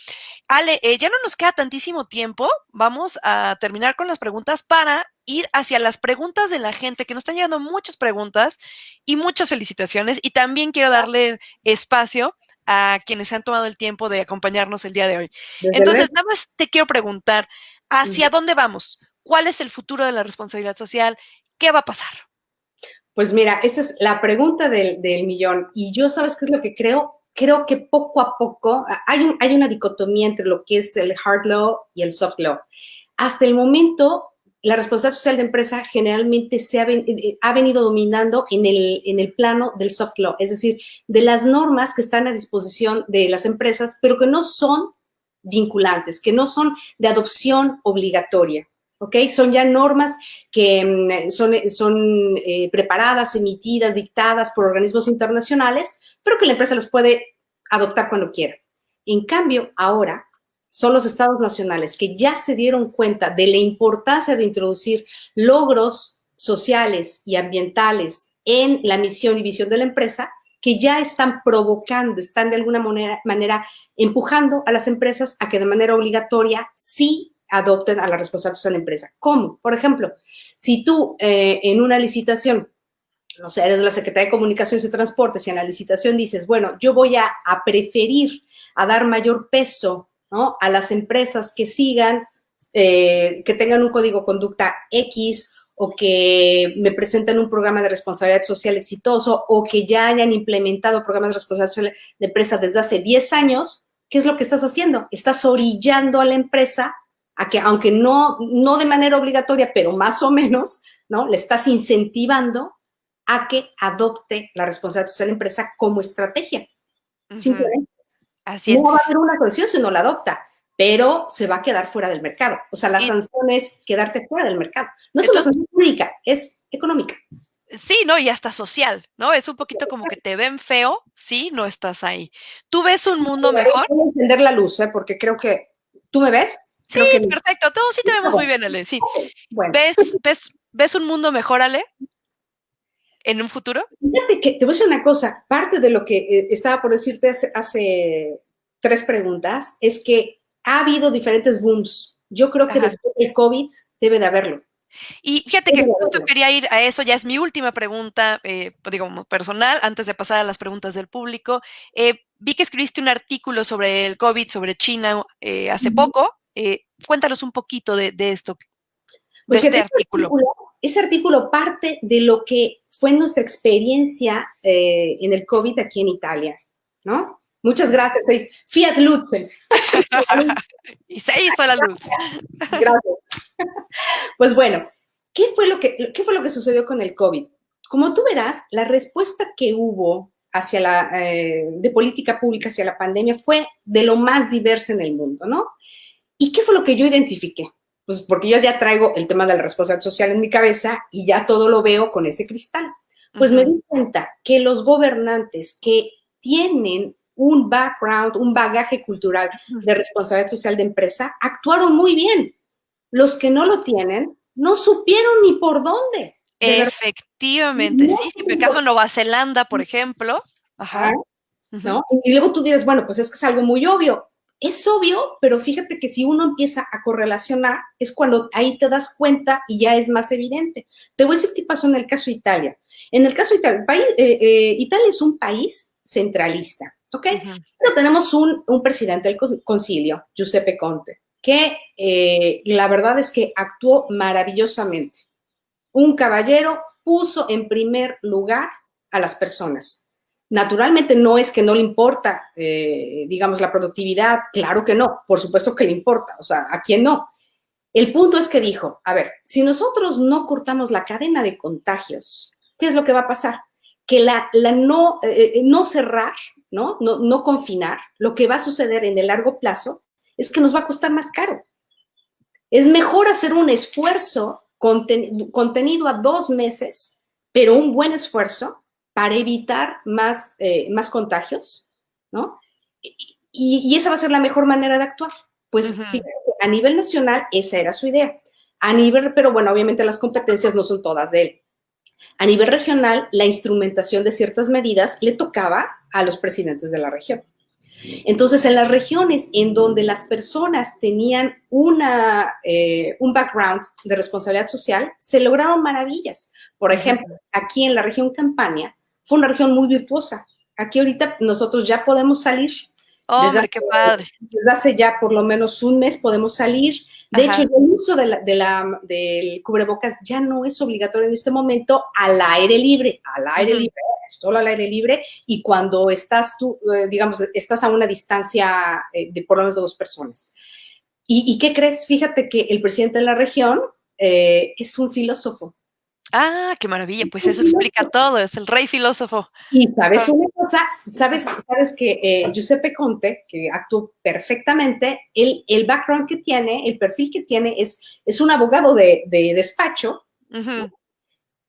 Ale, ya no nos queda tantísimo tiempo, vamos a terminar con las preguntas para ir hacia las preguntas de la gente, que nos están llegando muchas preguntas y muchas felicitaciones. Y también quiero darle espacio a quienes se han tomado el tiempo de acompañarnos el día de hoy. Desde Entonces, luego. nada más te quiero preguntar, ¿hacia dónde vamos? ¿Cuál es el futuro de la responsabilidad social? ¿Qué va a pasar? Pues mira, esa es la pregunta del millón. Y yo, ¿sabes qué es lo que creo? Creo que poco a poco hay una dicotomía entre lo que es el hard law y el soft law. Hasta el momento, la responsabilidad social de empresa generalmente ha venido dominando en el plano del soft law, es decir, de las normas que están a disposición de las empresas, pero que no son vinculantes, que no son de adopción obligatoria. ¿Ok? Son ya normas que son preparadas, emitidas, dictadas por organismos internacionales, pero que la empresa los puede adoptar cuando quiera. En cambio, ahora son los estados nacionales que ya se dieron cuenta de la importancia de introducir logros sociales y ambientales en la misión y visión de la empresa, que ya están provocando, están de alguna manera empujando a las empresas a que de manera obligatoria sí adopten a la responsabilidad social de la empresa. ¿Cómo? Por ejemplo, si tú en una licitación, no sé, eres la Secretaría de Comunicaciones y Transportes y en la licitación dices, bueno, yo voy a preferir a dar mayor peso, ¿no?, a las empresas que sigan, que tengan un código de conducta X o que me presenten un programa de responsabilidad social exitoso o que ya hayan implementado programas de responsabilidad social de empresa desde hace 10 años, ¿qué es lo que estás haciendo? Estás orillando a la empresa a que, aunque no de manera obligatoria, pero más o menos, ¿no?, le estás incentivando a que adopte la responsabilidad social de la empresa como estrategia. Simplemente. Así No es. va a haber una sanción si no la adopta, pero se va a quedar fuera del mercado. O sea, la sanción es quedarte fuera del mercado. No es una sanción jurídica, es económica. Sí, ¿no? Y hasta social, ¿no? Es un poquito como que te ven feo si no estás ahí. ¿Tú ves un mundo mejor? Voy a encender la luz, porque creo que... ¿Tú me ves? Sí, Creo que... perfecto. Todos sí te vemos muy bien, Ale. Sí. Bueno. ¿Ves un mundo mejor, Ale, en un futuro? Fíjate que te voy a decir una cosa. Parte de lo que estaba por decirte hace 3 preguntas es que ha habido diferentes booms. Yo creo que después del COVID debe de haberlo. Y fíjate que justo quería ir a eso, ya es mi última pregunta, digo, personal, antes de pasar a las preguntas del público. Vi que escribiste un artículo sobre el COVID, sobre China, hace poco. Cuéntanos un poquito de esto, pues de este artículo. Ese artículo parte de lo que fue nuestra experiencia en el COVID aquí en Italia, ¿no? Muchas gracias. Fiat Luce. Y se hizo la luz. Gracias. Pues bueno, ¿qué fue lo que sucedió con el COVID? Como tú verás, la respuesta que hubo hacia de política pública hacia la pandemia fue de lo más diversa en el mundo, ¿no? ¿Y qué fue lo que yo identifiqué? Pues porque yo ya traigo el tema de la responsabilidad social en mi cabeza y ya todo lo veo con ese cristal. Pues me di cuenta que los gobernantes que tienen un background, un bagaje cultural de responsabilidad social de empresa, actuaron muy bien. Los que no lo tienen, no supieron ni por dónde. Efectivamente, no, sí. En el caso de Nueva Zelanda, por ejemplo. Ajá. ¿No? Y luego tú dirás, bueno, pues es que es algo muy obvio. Es obvio, pero fíjate que si uno empieza a correlacionar, es cuando ahí te das cuenta y ya es más evidente. Te voy a decir qué pasó en el caso de Italia. En el caso de Italia, Italia es un país centralista, ¿ok? Pero tenemos un presidente del concilio, Giuseppe Conte, que la verdad es que actuó maravillosamente. Un caballero puso en primer lugar a las personas. Naturalmente no es que no le importa, digamos, la productividad, claro que no, por supuesto que le importa, o sea, ¿a quién no? El punto es que dijo, a ver, si nosotros no cortamos la cadena de contagios, ¿qué es lo que va a pasar? Que no cerrar, no confinar, lo que va a suceder en el largo plazo es que nos va a costar más caro. Es mejor hacer un esfuerzo contenido a 2 meses, pero un buen esfuerzo para evitar más contagios, ¿no? Y esa va a ser la mejor manera de actuar. Pues fíjate, a nivel nacional esa era su idea. Pero bueno, obviamente las competencias no son todas de él. A nivel regional, la instrumentación de ciertas medidas le tocaba a los presidentes de la región. Entonces, en las regiones en donde las personas tenían un background de responsabilidad social, se lograron maravillas. Por ejemplo, aquí en la región Campania, fue una región muy virtuosa. Aquí ahorita nosotros ya podemos salir. Hombre, qué padre. Desde hace ya por lo menos un mes podemos salir. De hecho, el uso del cubrebocas ya no es obligatorio en este momento al aire libre, solo al aire libre, y cuando estás tú, digamos, estás a una distancia de por lo menos de 2 personas. ¿Y qué crees? Fíjate que el presidente de la región es un filósofo. Ah, qué maravilla, pues eso explica todo, es el rey filósofo. Y sabes una cosa, sabes que Giuseppe Conte, que actuó perfectamente, el background que tiene, el perfil que tiene es un abogado de despacho,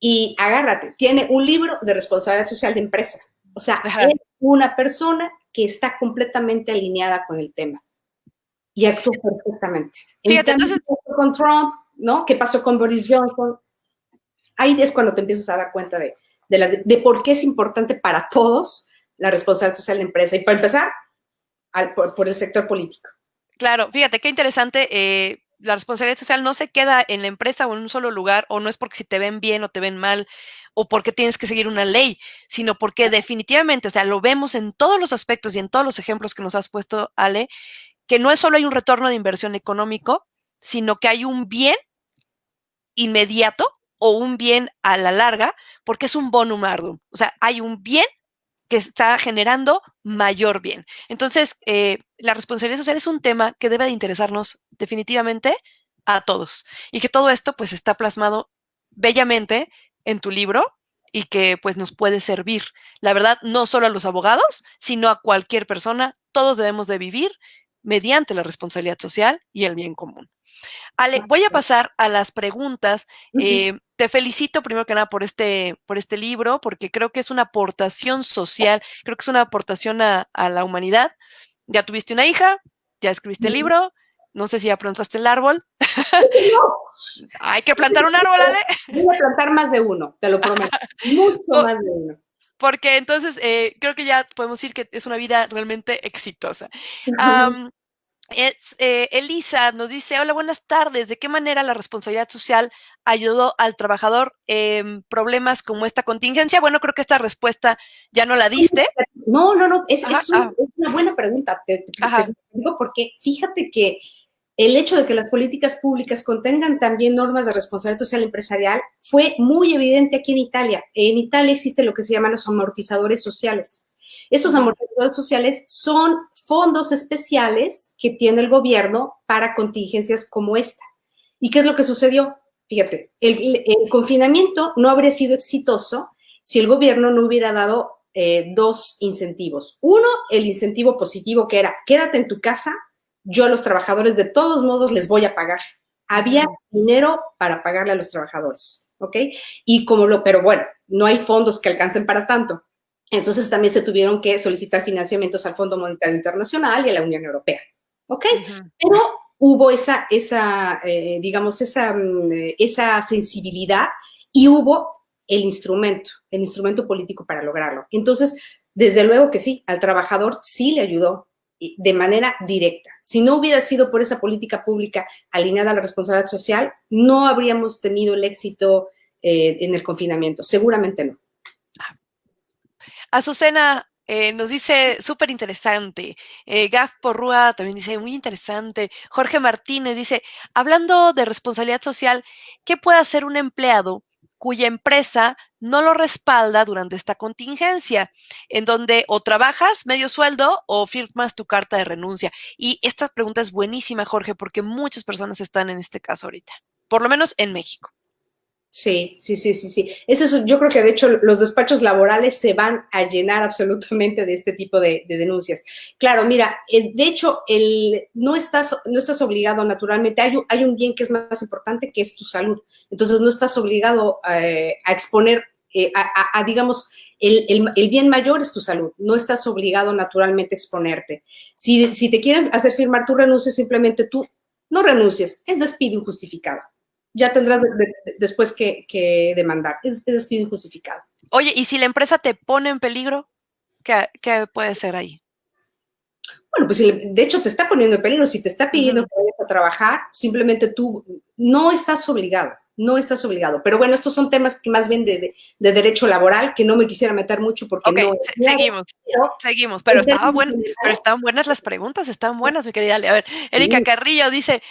y agárrate, tiene un libro de responsabilidad social de empresa. O sea, es una persona que está completamente alineada con el tema y actuó perfectamente. Fíjate, entonces, con Trump, ¿no? ¿Qué pasó con Boris Johnson? Ahí es cuando te empiezas a dar cuenta de por qué es importante para todos la responsabilidad social de empresa. Y para empezar, por el sector político. Claro, fíjate, qué interesante. La responsabilidad social no se queda en la empresa o en un solo lugar, o no es porque si te ven bien o te ven mal, o porque tienes que seguir una ley, sino porque definitivamente, o sea, lo vemos en todos los aspectos y en todos los ejemplos que nos has puesto, Ale, que no es solo hay un retorno de inversión económico, sino que hay un bien inmediato o un bien a la larga, porque es un bonum ardum. O sea, hay un bien que está generando mayor bien. Entonces, la responsabilidad social es un tema que debe de interesarnos definitivamente a todos y que todo esto pues está plasmado bellamente en tu libro y que pues nos puede servir. La verdad, no solo a los abogados, sino a cualquier persona. Todos debemos de vivir mediante la responsabilidad social y el bien común. Ale, voy a pasar a las preguntas. Te felicito primero que nada por este libro, porque creo que es una aportación social, creo que es una aportación a la humanidad. Ya tuviste una hija, ya escribiste el libro, no sé si ya plantaste el árbol. Hay que plantar un árbol, Ale. Voy a plantar más de uno, te lo prometo. Mucho más de uno. Porque entonces creo que ya podemos decir que es una vida realmente exitosa. Elisa nos dice, hola, buenas tardes. ¿De qué manera la responsabilidad social ayudó al trabajador en problemas como esta contingencia? Bueno, creo que esta respuesta ya no la diste. No, es una buena pregunta. Te digo porque fíjate que el hecho de que las políticas públicas contengan también normas de responsabilidad social empresarial fue muy evidente aquí en Italia. En Italia existe lo que se llaman los amortizadores sociales. Esos amortizadores sociales son fondos especiales que tiene el gobierno para contingencias como esta. ¿Y qué es lo que sucedió? Fíjate, el confinamiento no habría sido exitoso si el gobierno no hubiera dado 2 incentivos. Uno, el incentivo positivo que era, quédate en tu casa, yo a los trabajadores de todos modos les voy a pagar. Había dinero para pagarle a los trabajadores, ¿ok? Pero bueno, no hay fondos que alcancen para tanto. Entonces también se tuvieron que solicitar financiamientos al Fondo Monetario Internacional y a la Unión Europea, ¿ok? Pero hubo esa sensibilidad y hubo el instrumento político para lograrlo. Entonces, desde luego que sí, al trabajador sí le ayudó de manera directa. Si no hubiera sido por esa política pública alineada a la responsabilidad social, no habríamos tenido el éxito en el confinamiento. Seguramente no. Azucena nos dice, súper interesante. Gaf Porrúa también dice, muy interesante. Jorge Martínez dice, hablando de responsabilidad social, ¿qué puede hacer un empleado cuya empresa no lo respalda durante esta contingencia, en donde o trabajas medio sueldo o firmas tu carta de renuncia? Y esta pregunta es buenísima, Jorge, porque muchas personas están en este caso ahorita, por lo menos en México. Sí. Yo creo que de hecho los despachos laborales se van a llenar absolutamente de este tipo de denuncias. Claro, mira, de hecho, no estás obligado naturalmente, hay un bien que es más importante, que es tu salud. Entonces no estás obligado a exponer, digamos, el bien mayor es tu salud. No estás obligado naturalmente a exponerte. Si te quieren hacer firmar tu renuncia, simplemente tú no renuncies, es despido injustificado. Ya tendrás después que demandar. Es despido injustificado. Oye, ¿y si la empresa te pone en peligro? ¿Qué puede ser ahí? Bueno, pues de hecho te está poniendo en peligro. Si te está pidiendo que vayas a trabajar, simplemente tú no estás obligado, no estás obligado. Pero bueno, estos son temas que más bien de derecho laboral, que no me quisiera meter mucho porque Ok, no es claro, seguimos. pero Seguimos, pero en términos pero generales, estaban buenas las preguntas, estaban buenas, mi querida Ale. A ver, Erika sí. Carrillo dice,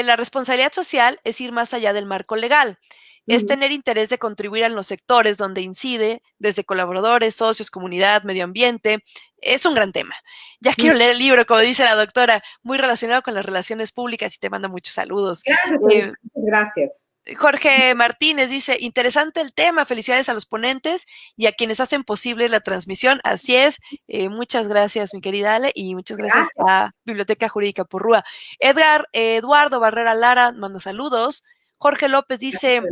la responsabilidad social es ir más allá del marco legal, es Ujú. tener interés de contribuir en los sectores donde incide, desde colaboradores, socios, comunidad, medio ambiente. Es un gran tema. Ya quiero leer el libro, como dice la doctora, muy relacionado con las relaciones públicas y te manda muchos saludos. Gracias, Eh, Felipe, gracias. Jorge Martínez dice, interesante el tema, felicidades a los ponentes y a quienes hacen posible la transmisión. Así es, muchas gracias, mi querida Ale, y muchas gracias Gracias. a Biblioteca Jurídica Porrúa. Eduardo Barrera Lara manda saludos. Jorge López dice,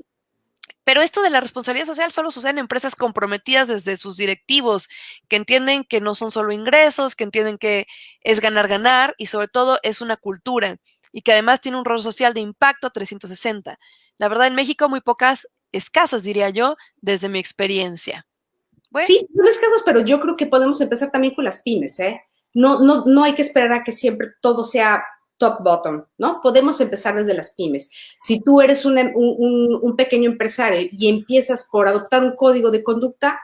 pero esto de la responsabilidad social solo sucede en empresas comprometidas desde sus directivos, que entienden que no son solo ingresos, que entienden que es ganar, ganar y sobre todo es una cultura y que además tiene un rol social de impacto 360. La verdad, en México muy pocas, escasas diría yo, desde mi experiencia. Bueno, Sí, son escasos, pero yo creo que podemos empezar también con las pymes, ¿eh? No hay que esperar a que siempre todo sea top-bottom, ¿no? Podemos empezar desde las pymes. Si tú eres un pequeño empresario y empiezas por adoptar un código de conducta,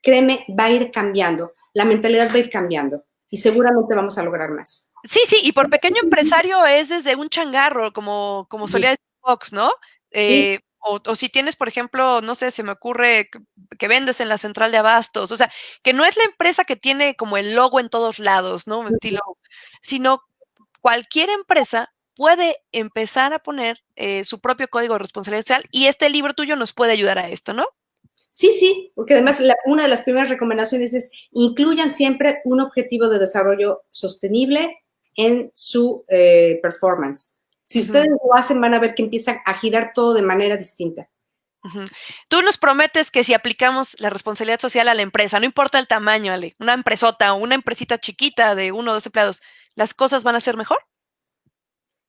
créeme, va a ir cambiando, la mentalidad va a ir cambiando y seguramente vamos a lograr más. sí, sí, y por pequeño empresario es desde un changarro, como solía decir Fox, ¿no? Sí, O si tienes, por ejemplo, no sé, se me ocurre que vendes en la central de abastos, o sea, que no es la empresa que tiene como el logo en todos lados, ¿no? Estilo, sino cualquier empresa puede empezar a poner su propio código de responsabilidad social y este libro tuyo nos puede ayudar a esto, ¿no? sí, porque además una de las primeras recomendaciones es incluyan siempre un objetivo de desarrollo sostenible en su performance. Si Ujú. ustedes lo hacen, van a ver que empiezan a girar todo de manera distinta. Ujú. Tú nos prometes que si aplicamos la responsabilidad social a la empresa, no importa el tamaño, Ale, una empresota o una empresita chiquita de 1 o 2 empleados, ¿las cosas van a ser mejor?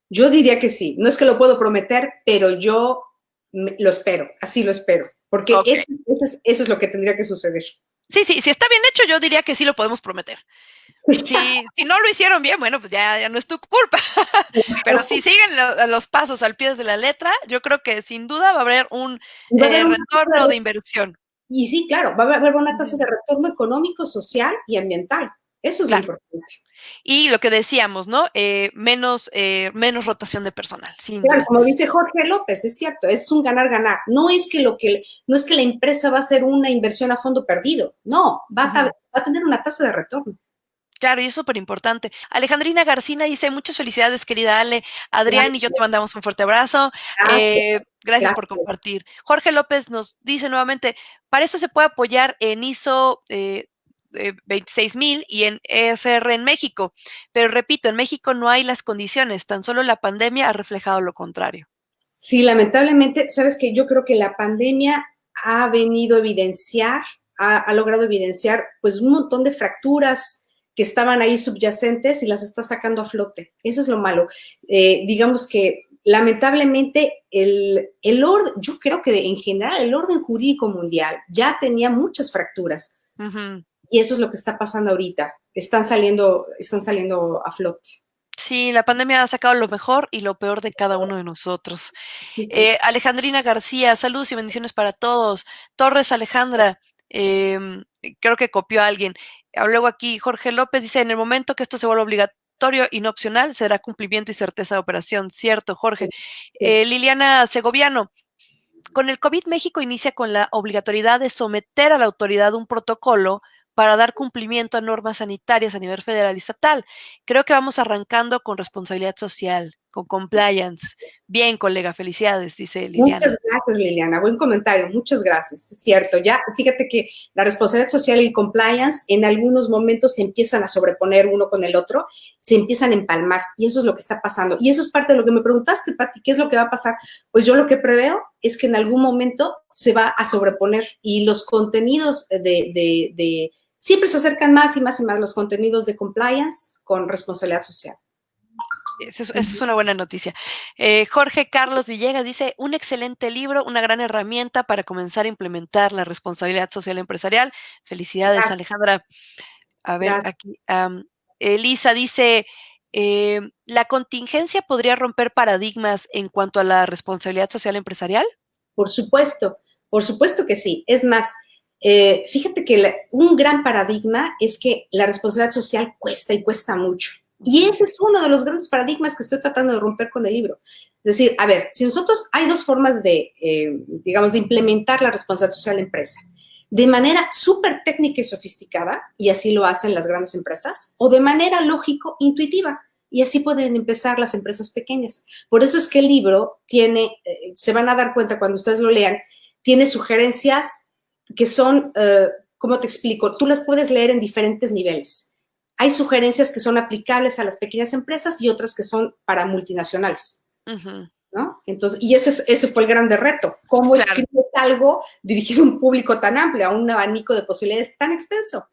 Yo diría que sí. No es que lo puedo prometer, pero yo lo espero, así lo espero, porque Ok. eso es lo que tendría que suceder. Sí, sí, si está bien hecho, yo diría que sí lo podemos prometer. Si no lo hicieron bien, bueno, pues ya no es tu culpa. Pero si siguen los pasos al pie de la letra, yo creo que sin duda va a haber un Y va a haber una retorno de inversión. y sí, claro, va a haber una tasa Ujú. de retorno económico, social y ambiental. Eso es lo Claro. importante. Y lo que decíamos, ¿no? Menos rotación de personal, sin Claro, duda. como dice Jorge López, es cierto, es un ganar-ganar. No es que la empresa va a hacer una inversión a fondo perdido, no, Ujú. va a tener una tasa de retorno. Claro, y es súper importante. Alejandrina Garcina dice, muchas felicidades, querida Ale. Adrián y yo te Gracias, mandamos un fuerte abrazo. gracias, Gracias por gracias. compartir. Jorge López nos dice nuevamente, para eso se puede apoyar en ISO 26,000 y en ESR en México. Pero repito, en México no hay las condiciones, tan solo la pandemia ha reflejado lo contrario. Sí, lamentablemente, sabes que yo creo que la pandemia ha venido a evidenciar, ha logrado evidenciar pues un montón de fracturas que estaban ahí subyacentes y las está sacando a flote. Eso es lo malo. Digamos que lamentablemente yo creo que en general el orden jurídico mundial ya tenía muchas fracturas Ujú. y eso es lo que está pasando ahorita. Están saliendo a flote. Sí, la pandemia ha sacado lo mejor y lo peor de cada uno de nosotros. Alejandrina García, saludos y bendiciones para todos. Torres Alejandra, creo que copió a alguien. Luego aquí Jorge López dice, en el momento que esto se vuelva obligatorio y no opcional, será cumplimiento y certeza de operación. Cierto, Jorge. Liliana Segoviano, con el COVID México inicia con la obligatoriedad de someter a la autoridad un protocolo para dar cumplimiento a normas sanitarias a nivel federal y estatal. Creo que vamos arrancando con responsabilidad social, con compliance. Bien, colega, felicidades, dice Muchas Liliana. gracias, Liliana. Buen comentario. Muchas gracias. Es cierto. Ya, fíjate que la responsabilidad social y el compliance en algunos momentos se empiezan a sobreponer uno con el otro, se empiezan a empalmar y eso es lo que está pasando. Y eso es parte de lo que me preguntaste, Pati, ¿qué es lo que va a pasar? Pues yo lo que preveo es que en algún momento se va a sobreponer y los contenidos siempre se acercan más y más y más los contenidos de compliance con responsabilidad social. Eso es una buena noticia. Jorge Carlos Villegas dice, un excelente libro, una gran herramienta para comenzar a implementar la responsabilidad social empresarial. Felicidades, Gracias. Alejandra. A ver, Gracias. aquí. Lisa dice, ¿la contingencia podría romper paradigmas en cuanto a la responsabilidad social empresarial? Por supuesto que sí. Es más, fíjate que un gran paradigma es que la responsabilidad social cuesta y cuesta mucho. Y ese es uno de los grandes paradigmas que estoy tratando de romper con el libro. Es decir, a ver, si nosotros, hay dos formas de, digamos, de implementar la responsabilidad social en la empresa. De manera súper técnica y sofisticada, y así lo hacen las grandes empresas, o de manera lógico-intuitiva, y así pueden empezar las empresas pequeñas. Por eso es que el libro tiene, se van a dar cuenta cuando ustedes lo lean, tiene sugerencias que son, ¿cómo te explico? Tú las puedes leer en diferentes niveles. Hay sugerencias que son aplicables a las pequeñas empresas y otras que son para multinacionales. ¿No? Entonces, y ese fue el grande reto. ¿Cómo escribes algo dirigido a un público tan amplio, a un abanico de posibilidades tan extenso?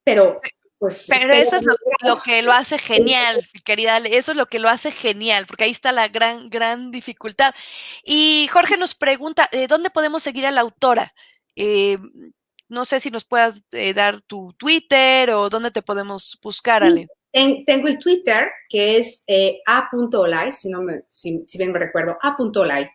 Pero, pues... Pero eso es lo que lo hace genial, mi querida Ale, eso es lo que lo hace genial, porque ahí está la gran dificultad. Y Jorge nos pregunta, ¿dónde podemos seguir a la autora? No sé si nos puedas dar tu Twitter o dónde te podemos buscar, Ale. Tengo el Twitter, que es a.olay, si bien me recuerdo, a.olay.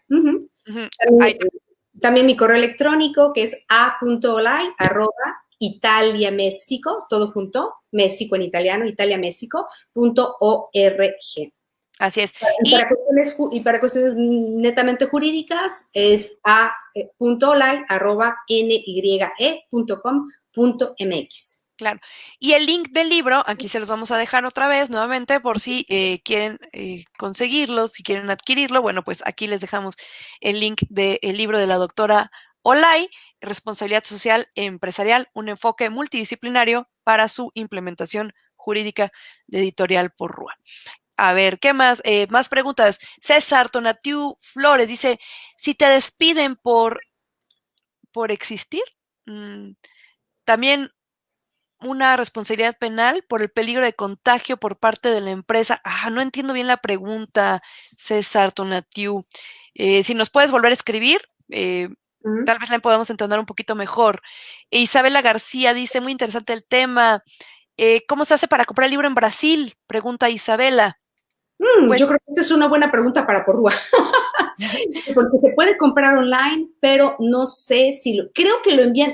También mi correo electrónico, que es a.olay@italiamessico, todo junto, México en italiano, italiamessico.org. Así es. Y para cuestiones netamente jurídicas es a.olay@nye.com.mx. Claro. Y el link del libro, aquí se los vamos a dejar otra vez nuevamente por si quieren conseguirlo, si quieren adquirirlo. Bueno, pues aquí les dejamos el link del libro de la doctora Olay, Responsabilidad Social Empresarial, un enfoque multidisciplinario para su implementación jurídica de Editorial Porrúa. A ver, ¿qué más? Más preguntas. César Tonatiu Flores dice, si te despiden por existir, también una responsabilidad penal por el peligro de contagio por parte de la empresa. No entiendo bien la pregunta, César Tonatiu. Si nos puedes volver a escribir, tal vez la podamos entender un poquito mejor. Isabela García dice, muy interesante el tema. ¿Cómo se hace para comprar el libro en Brasil? Pregunta Isabela. Pues, yo creo que esta es una buena pregunta para Porrúa. Porque se puede comprar online, pero no sé si creo que lo envían,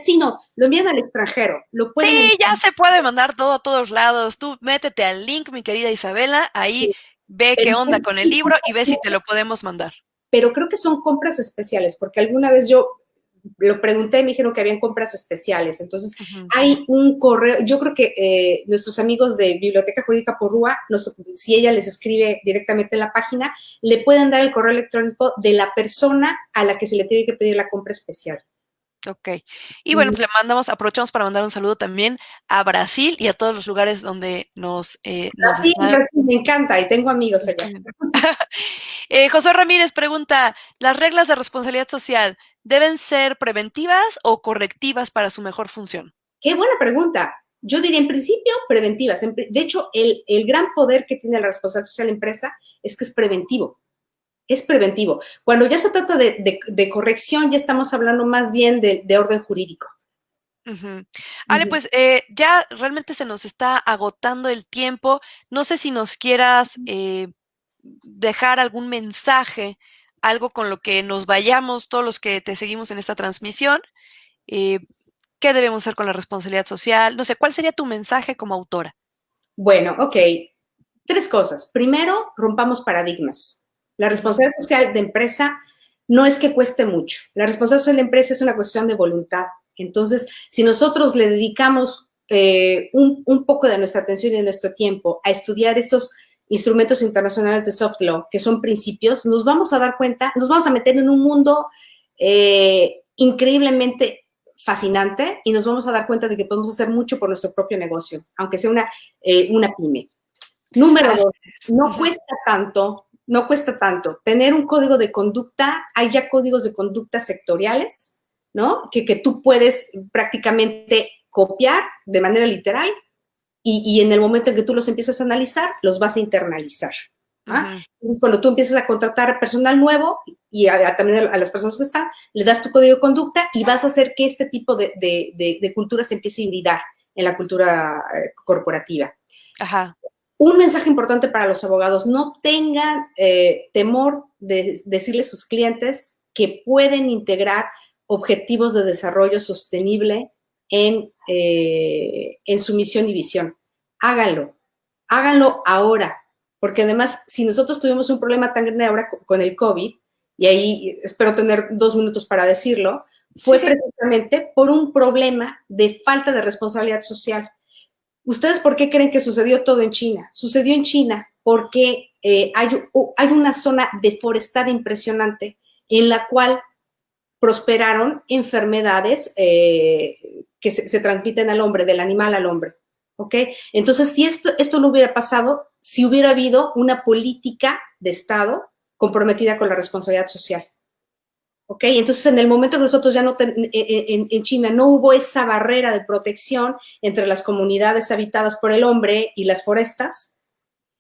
lo envían al extranjero. Sí, ya se puede mandar todo a todos lados. Tú métete al link, mi querida Isabela, ahí ve qué onda con el libro y ve si te lo podemos mandar. Pero creo que son compras especiales, porque alguna vez yo lo pregunté y me dijeron que habían compras especiales. Entonces, hay un correo, yo creo que nuestros amigos de Biblioteca Jurídica Porrúa, si ella les escribe directamente en la página, le pueden dar el correo electrónico de la persona a la que se le tiene que pedir la compra especial. Ok. Y bueno, pues aprovechamos para mandar un saludo también a Brasil y a todos los lugares donde nos Brasil, me encanta y tengo amigos allá. José Ramírez pregunta, ¿las reglas de responsabilidad social deben ser preventivas o correctivas para su mejor función? Qué buena pregunta. Yo diría en principio preventivas. De hecho, el gran poder que tiene la responsabilidad social de la empresa es que es preventivo. Es preventivo. Cuando ya se trata de corrección, ya estamos hablando más bien de orden jurídico. Ale, pues ya realmente se nos está agotando el tiempo. No sé si nos quieras dejar algún mensaje, algo con lo que nos vayamos todos los que te seguimos en esta transmisión. ¿Qué debemos hacer con la responsabilidad social? No sé, ¿cuál sería tu mensaje como autora? Bueno, ok. 3 cosas. Primero, rompamos paradigmas. La responsabilidad social de empresa no es que cueste mucho. La responsabilidad social de empresa es una cuestión de voluntad. Entonces, si nosotros le dedicamos un poco de nuestra atención y de nuestro tiempo a estudiar estos instrumentos internacionales de soft law, que son principios, nos vamos a dar cuenta, nos vamos a meter en un mundo increíblemente fascinante y nos vamos a dar cuenta de que podemos hacer mucho por nuestro propio negocio, aunque sea una pyme. Número 2, no cuesta tanto. Tener un código de conducta, hay ya códigos de conducta sectoriales, ¿no? Que tú puedes prácticamente copiar de manera literal y en el momento en que tú los empiezas a analizar, los vas a internalizar. Cuando tú empiezas a contratar personal nuevo y también a las personas que están, le das tu código de conducta y vas a hacer que este tipo de cultura se empiece a hibridar en la cultura corporativa. Ajá. Un mensaje importante para los abogados: no tengan temor de decirle a sus clientes que pueden integrar objetivos de desarrollo sostenible en su misión y visión. Háganlo, háganlo ahora, porque además, si nosotros tuvimos un problema tan grande ahora con el COVID, y ahí espero tener 2 minutos para decirlo, fue Sí, sí. precisamente por un problema de falta de responsabilidad social. ¿Ustedes por qué creen que sucedió todo en China? Sucedió en China porque hay una zona deforestada impresionante en la cual prosperaron enfermedades que se transmiten al hombre, del animal al hombre. ¿Ok? Entonces, si esto no hubiera pasado, si hubiera habido una política de Estado comprometida con la responsabilidad social. ¿Ok? Entonces, en el momento que nosotros ya no, en China no hubo esa barrera de protección entre las comunidades habitadas por el hombre y las forestas,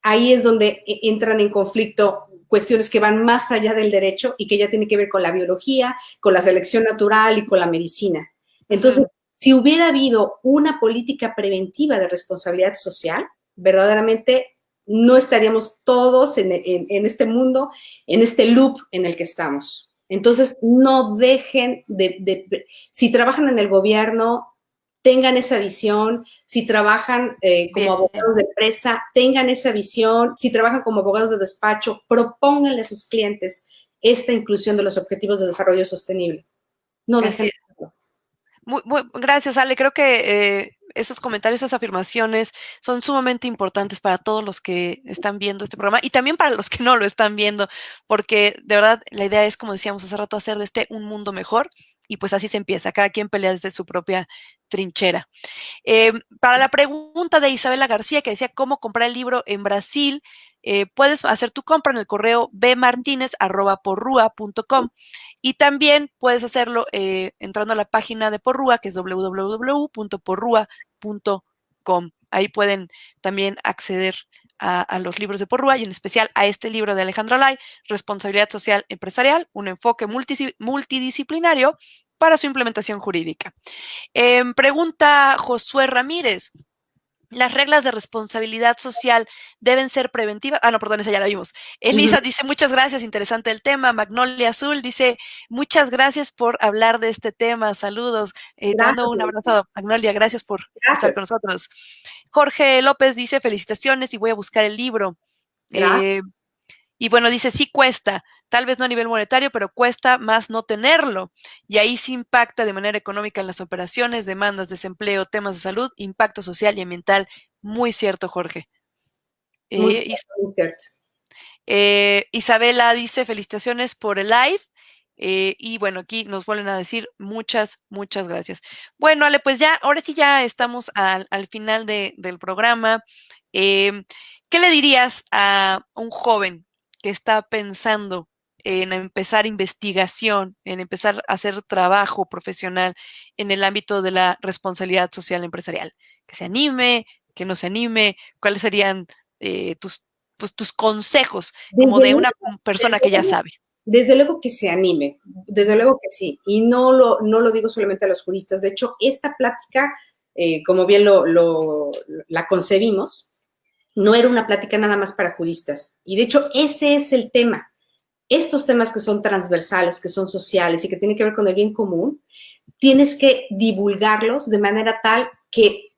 ahí es donde entran en conflicto cuestiones que van más allá del derecho y que ya tienen que ver con la biología, con la selección natural y con la medicina. Entonces, si hubiera habido una política preventiva de responsabilidad social, verdaderamente no estaríamos todos en este mundo, en este loop en el que estamos. Entonces, no dejen si trabajan en el gobierno, tengan esa visión. Si trabajan como abogados de empresa, tengan esa visión. Si trabajan como abogados de despacho, propónganle a sus clientes esta inclusión de los objetivos de desarrollo sostenible. No dejen de hacerlo. Gracias, Ale. Creo que esos comentarios, esas afirmaciones son sumamente importantes para todos los que están viendo este programa y también para los que no lo están viendo, porque de verdad la idea es, como decíamos hace rato, hacer de este un mundo mejor y pues así se empieza. Cada quien pelea desde su propia trinchera. Para la pregunta de Isabela García, que decía cómo comprar el libro en Brasil, puedes hacer tu compra en el correo bmartinez@porrua.com y también puedes hacerlo entrando a la página de Porrúa, que es www.porrua.com. Ahí pueden también acceder a los libros de Porrúa y en especial a este libro de Alejandro Alay, Responsabilidad Social Empresarial, un enfoque multidisciplinario para su implementación jurídica. Pregunta Josué Ramírez. ¿Las reglas de responsabilidad social deben ser preventivas? Ah, no, perdón, esa ya la vimos. Elisa dice, muchas gracias, interesante el tema. Magnolia Azul dice, muchas gracias por hablar de este tema. Saludos. Te mando un abrazo, Magnolia. Gracias por estar con nosotros. Jorge López dice, felicitaciones y voy a buscar el libro. Y bueno, dice, sí cuesta, tal vez no a nivel monetario, pero cuesta más no tenerlo. Y ahí sí impacta de manera económica en las operaciones, demandas, desempleo, temas de salud, impacto social y ambiental. Muy cierto, Jorge. Muy cierto. Isabela dice, felicitaciones por el live. Y bueno, aquí nos vuelven a decir muchas gracias. Bueno, Ale, pues ya, ahora sí ya estamos al final del programa. ¿Qué le dirías a un joven que está pensando en empezar investigación, en empezar a hacer trabajo profesional en el ámbito de la responsabilidad social empresarial? Que se anime, que no se anime, ¿cuáles serían tus consejos como de una persona que ya sabe? Desde luego que se anime, desde luego que sí, y no lo digo solamente a los juristas. De hecho, esta plática, como bien la concebimos, no era una plática nada más para juristas. Y de hecho, ese es el tema. Estos temas que son transversales, que son sociales y que tienen que ver con el bien común, tienes que divulgarlos de manera tal que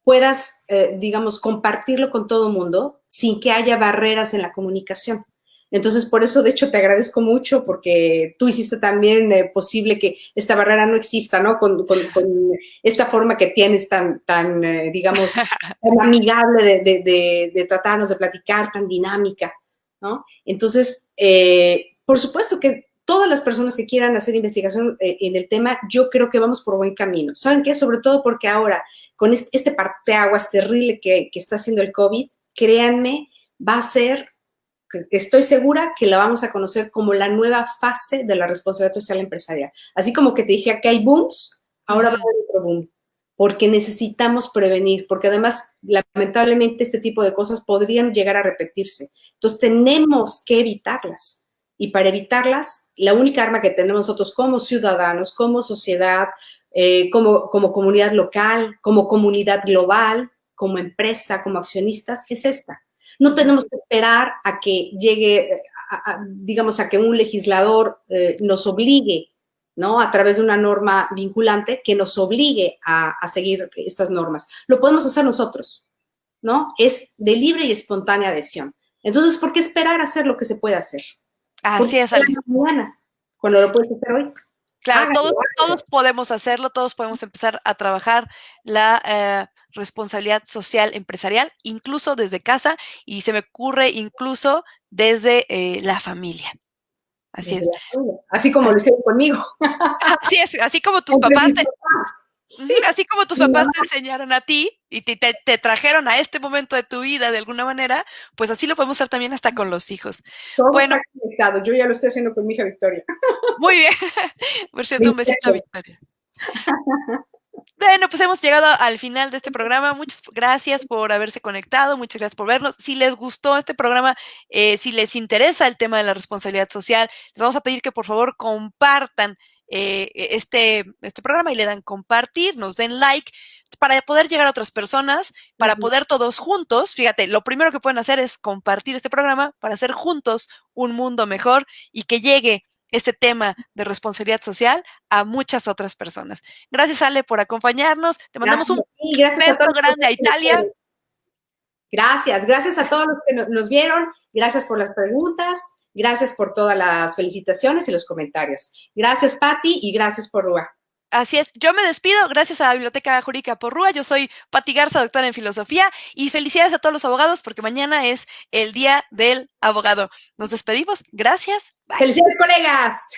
puedas, digamos, compartirlo con todo el mundo sin que haya barreras en la comunicación. Entonces, por eso, de hecho, te agradezco mucho porque tú hiciste también posible que esta barrera no exista, ¿no? Con esta forma que tienes tan digamos, tan amigable de tratarnos, de platicar, tan dinámica, ¿no? Entonces, por supuesto que todas las personas que quieran hacer investigación en el tema, yo creo que vamos por buen camino. ¿Saben qué? Sobre todo porque ahora, con este parteaguas terrible que está haciendo el COVID, créanme, va a ser, estoy segura que la vamos a conocer como la nueva fase de la responsabilidad social empresarial. Así como que te dije que hay booms, ahora va a haber otro boom, porque necesitamos prevenir, porque además, lamentablemente, este tipo de cosas podrían llegar a repetirse. Entonces, tenemos que evitarlas. Y para evitarlas, la única arma que tenemos nosotros como ciudadanos, como sociedad, como comunidad local, como comunidad global, como empresa, como accionistas, es esta. No tenemos que esperar a que llegue, digamos, a que un legislador nos obligue, ¿no? A través de una norma vinculante que nos obligue a seguir estas normas. Lo podemos hacer nosotros, ¿no? Es de libre y espontánea adhesión. Entonces, ¿por qué esperar a hacer lo que se puede hacer? Así es, Ale. Mañana, cuando lo puedes hacer hoy. Claro, todos podemos hacerlo, todos podemos empezar a trabajar la responsabilidad social empresarial, incluso desde casa, y se me ocurre incluso desde la familia. Así es. Así como lo hicieron conmigo. Así es, así como tus papás así como tus papás te enseñaron a ti y te trajeron a este momento de tu vida de alguna manera, pues así lo podemos hacer también hasta con los hijos. Todo está conectado. Yo ya lo estoy haciendo con mi hija Victoria. Muy bien. Por cierto, un besito a Victoria. Bueno, pues hemos llegado al final de este programa. Muchas gracias por haberse conectado, muchas gracias por vernos. Si les gustó este programa, si les interesa el tema de la responsabilidad social, les vamos a pedir que por favor compartan este programa y le dan compartir, nos den like para poder llegar a otras personas, para poder todos juntos, fíjate, lo primero que pueden hacer es compartir este programa para hacer juntos un mundo mejor y que llegue este tema de responsabilidad social a muchas otras personas. Gracias, Ale, por acompañarnos. Te mandamos un beso grande a Italia. Gracias a todos los que nos vieron. Gracias por las preguntas. Gracias por todas las felicitaciones y los comentarios. Gracias, Patti, y gracias por Rúa. Así es, yo me despido, gracias a la Biblioteca Jurídica por Rúa, yo soy Patti Garza, doctora en filosofía, y felicidades a todos los abogados porque mañana es el Día del Abogado. Nos despedimos, gracias. Bye. ¡Felicidades, colegas!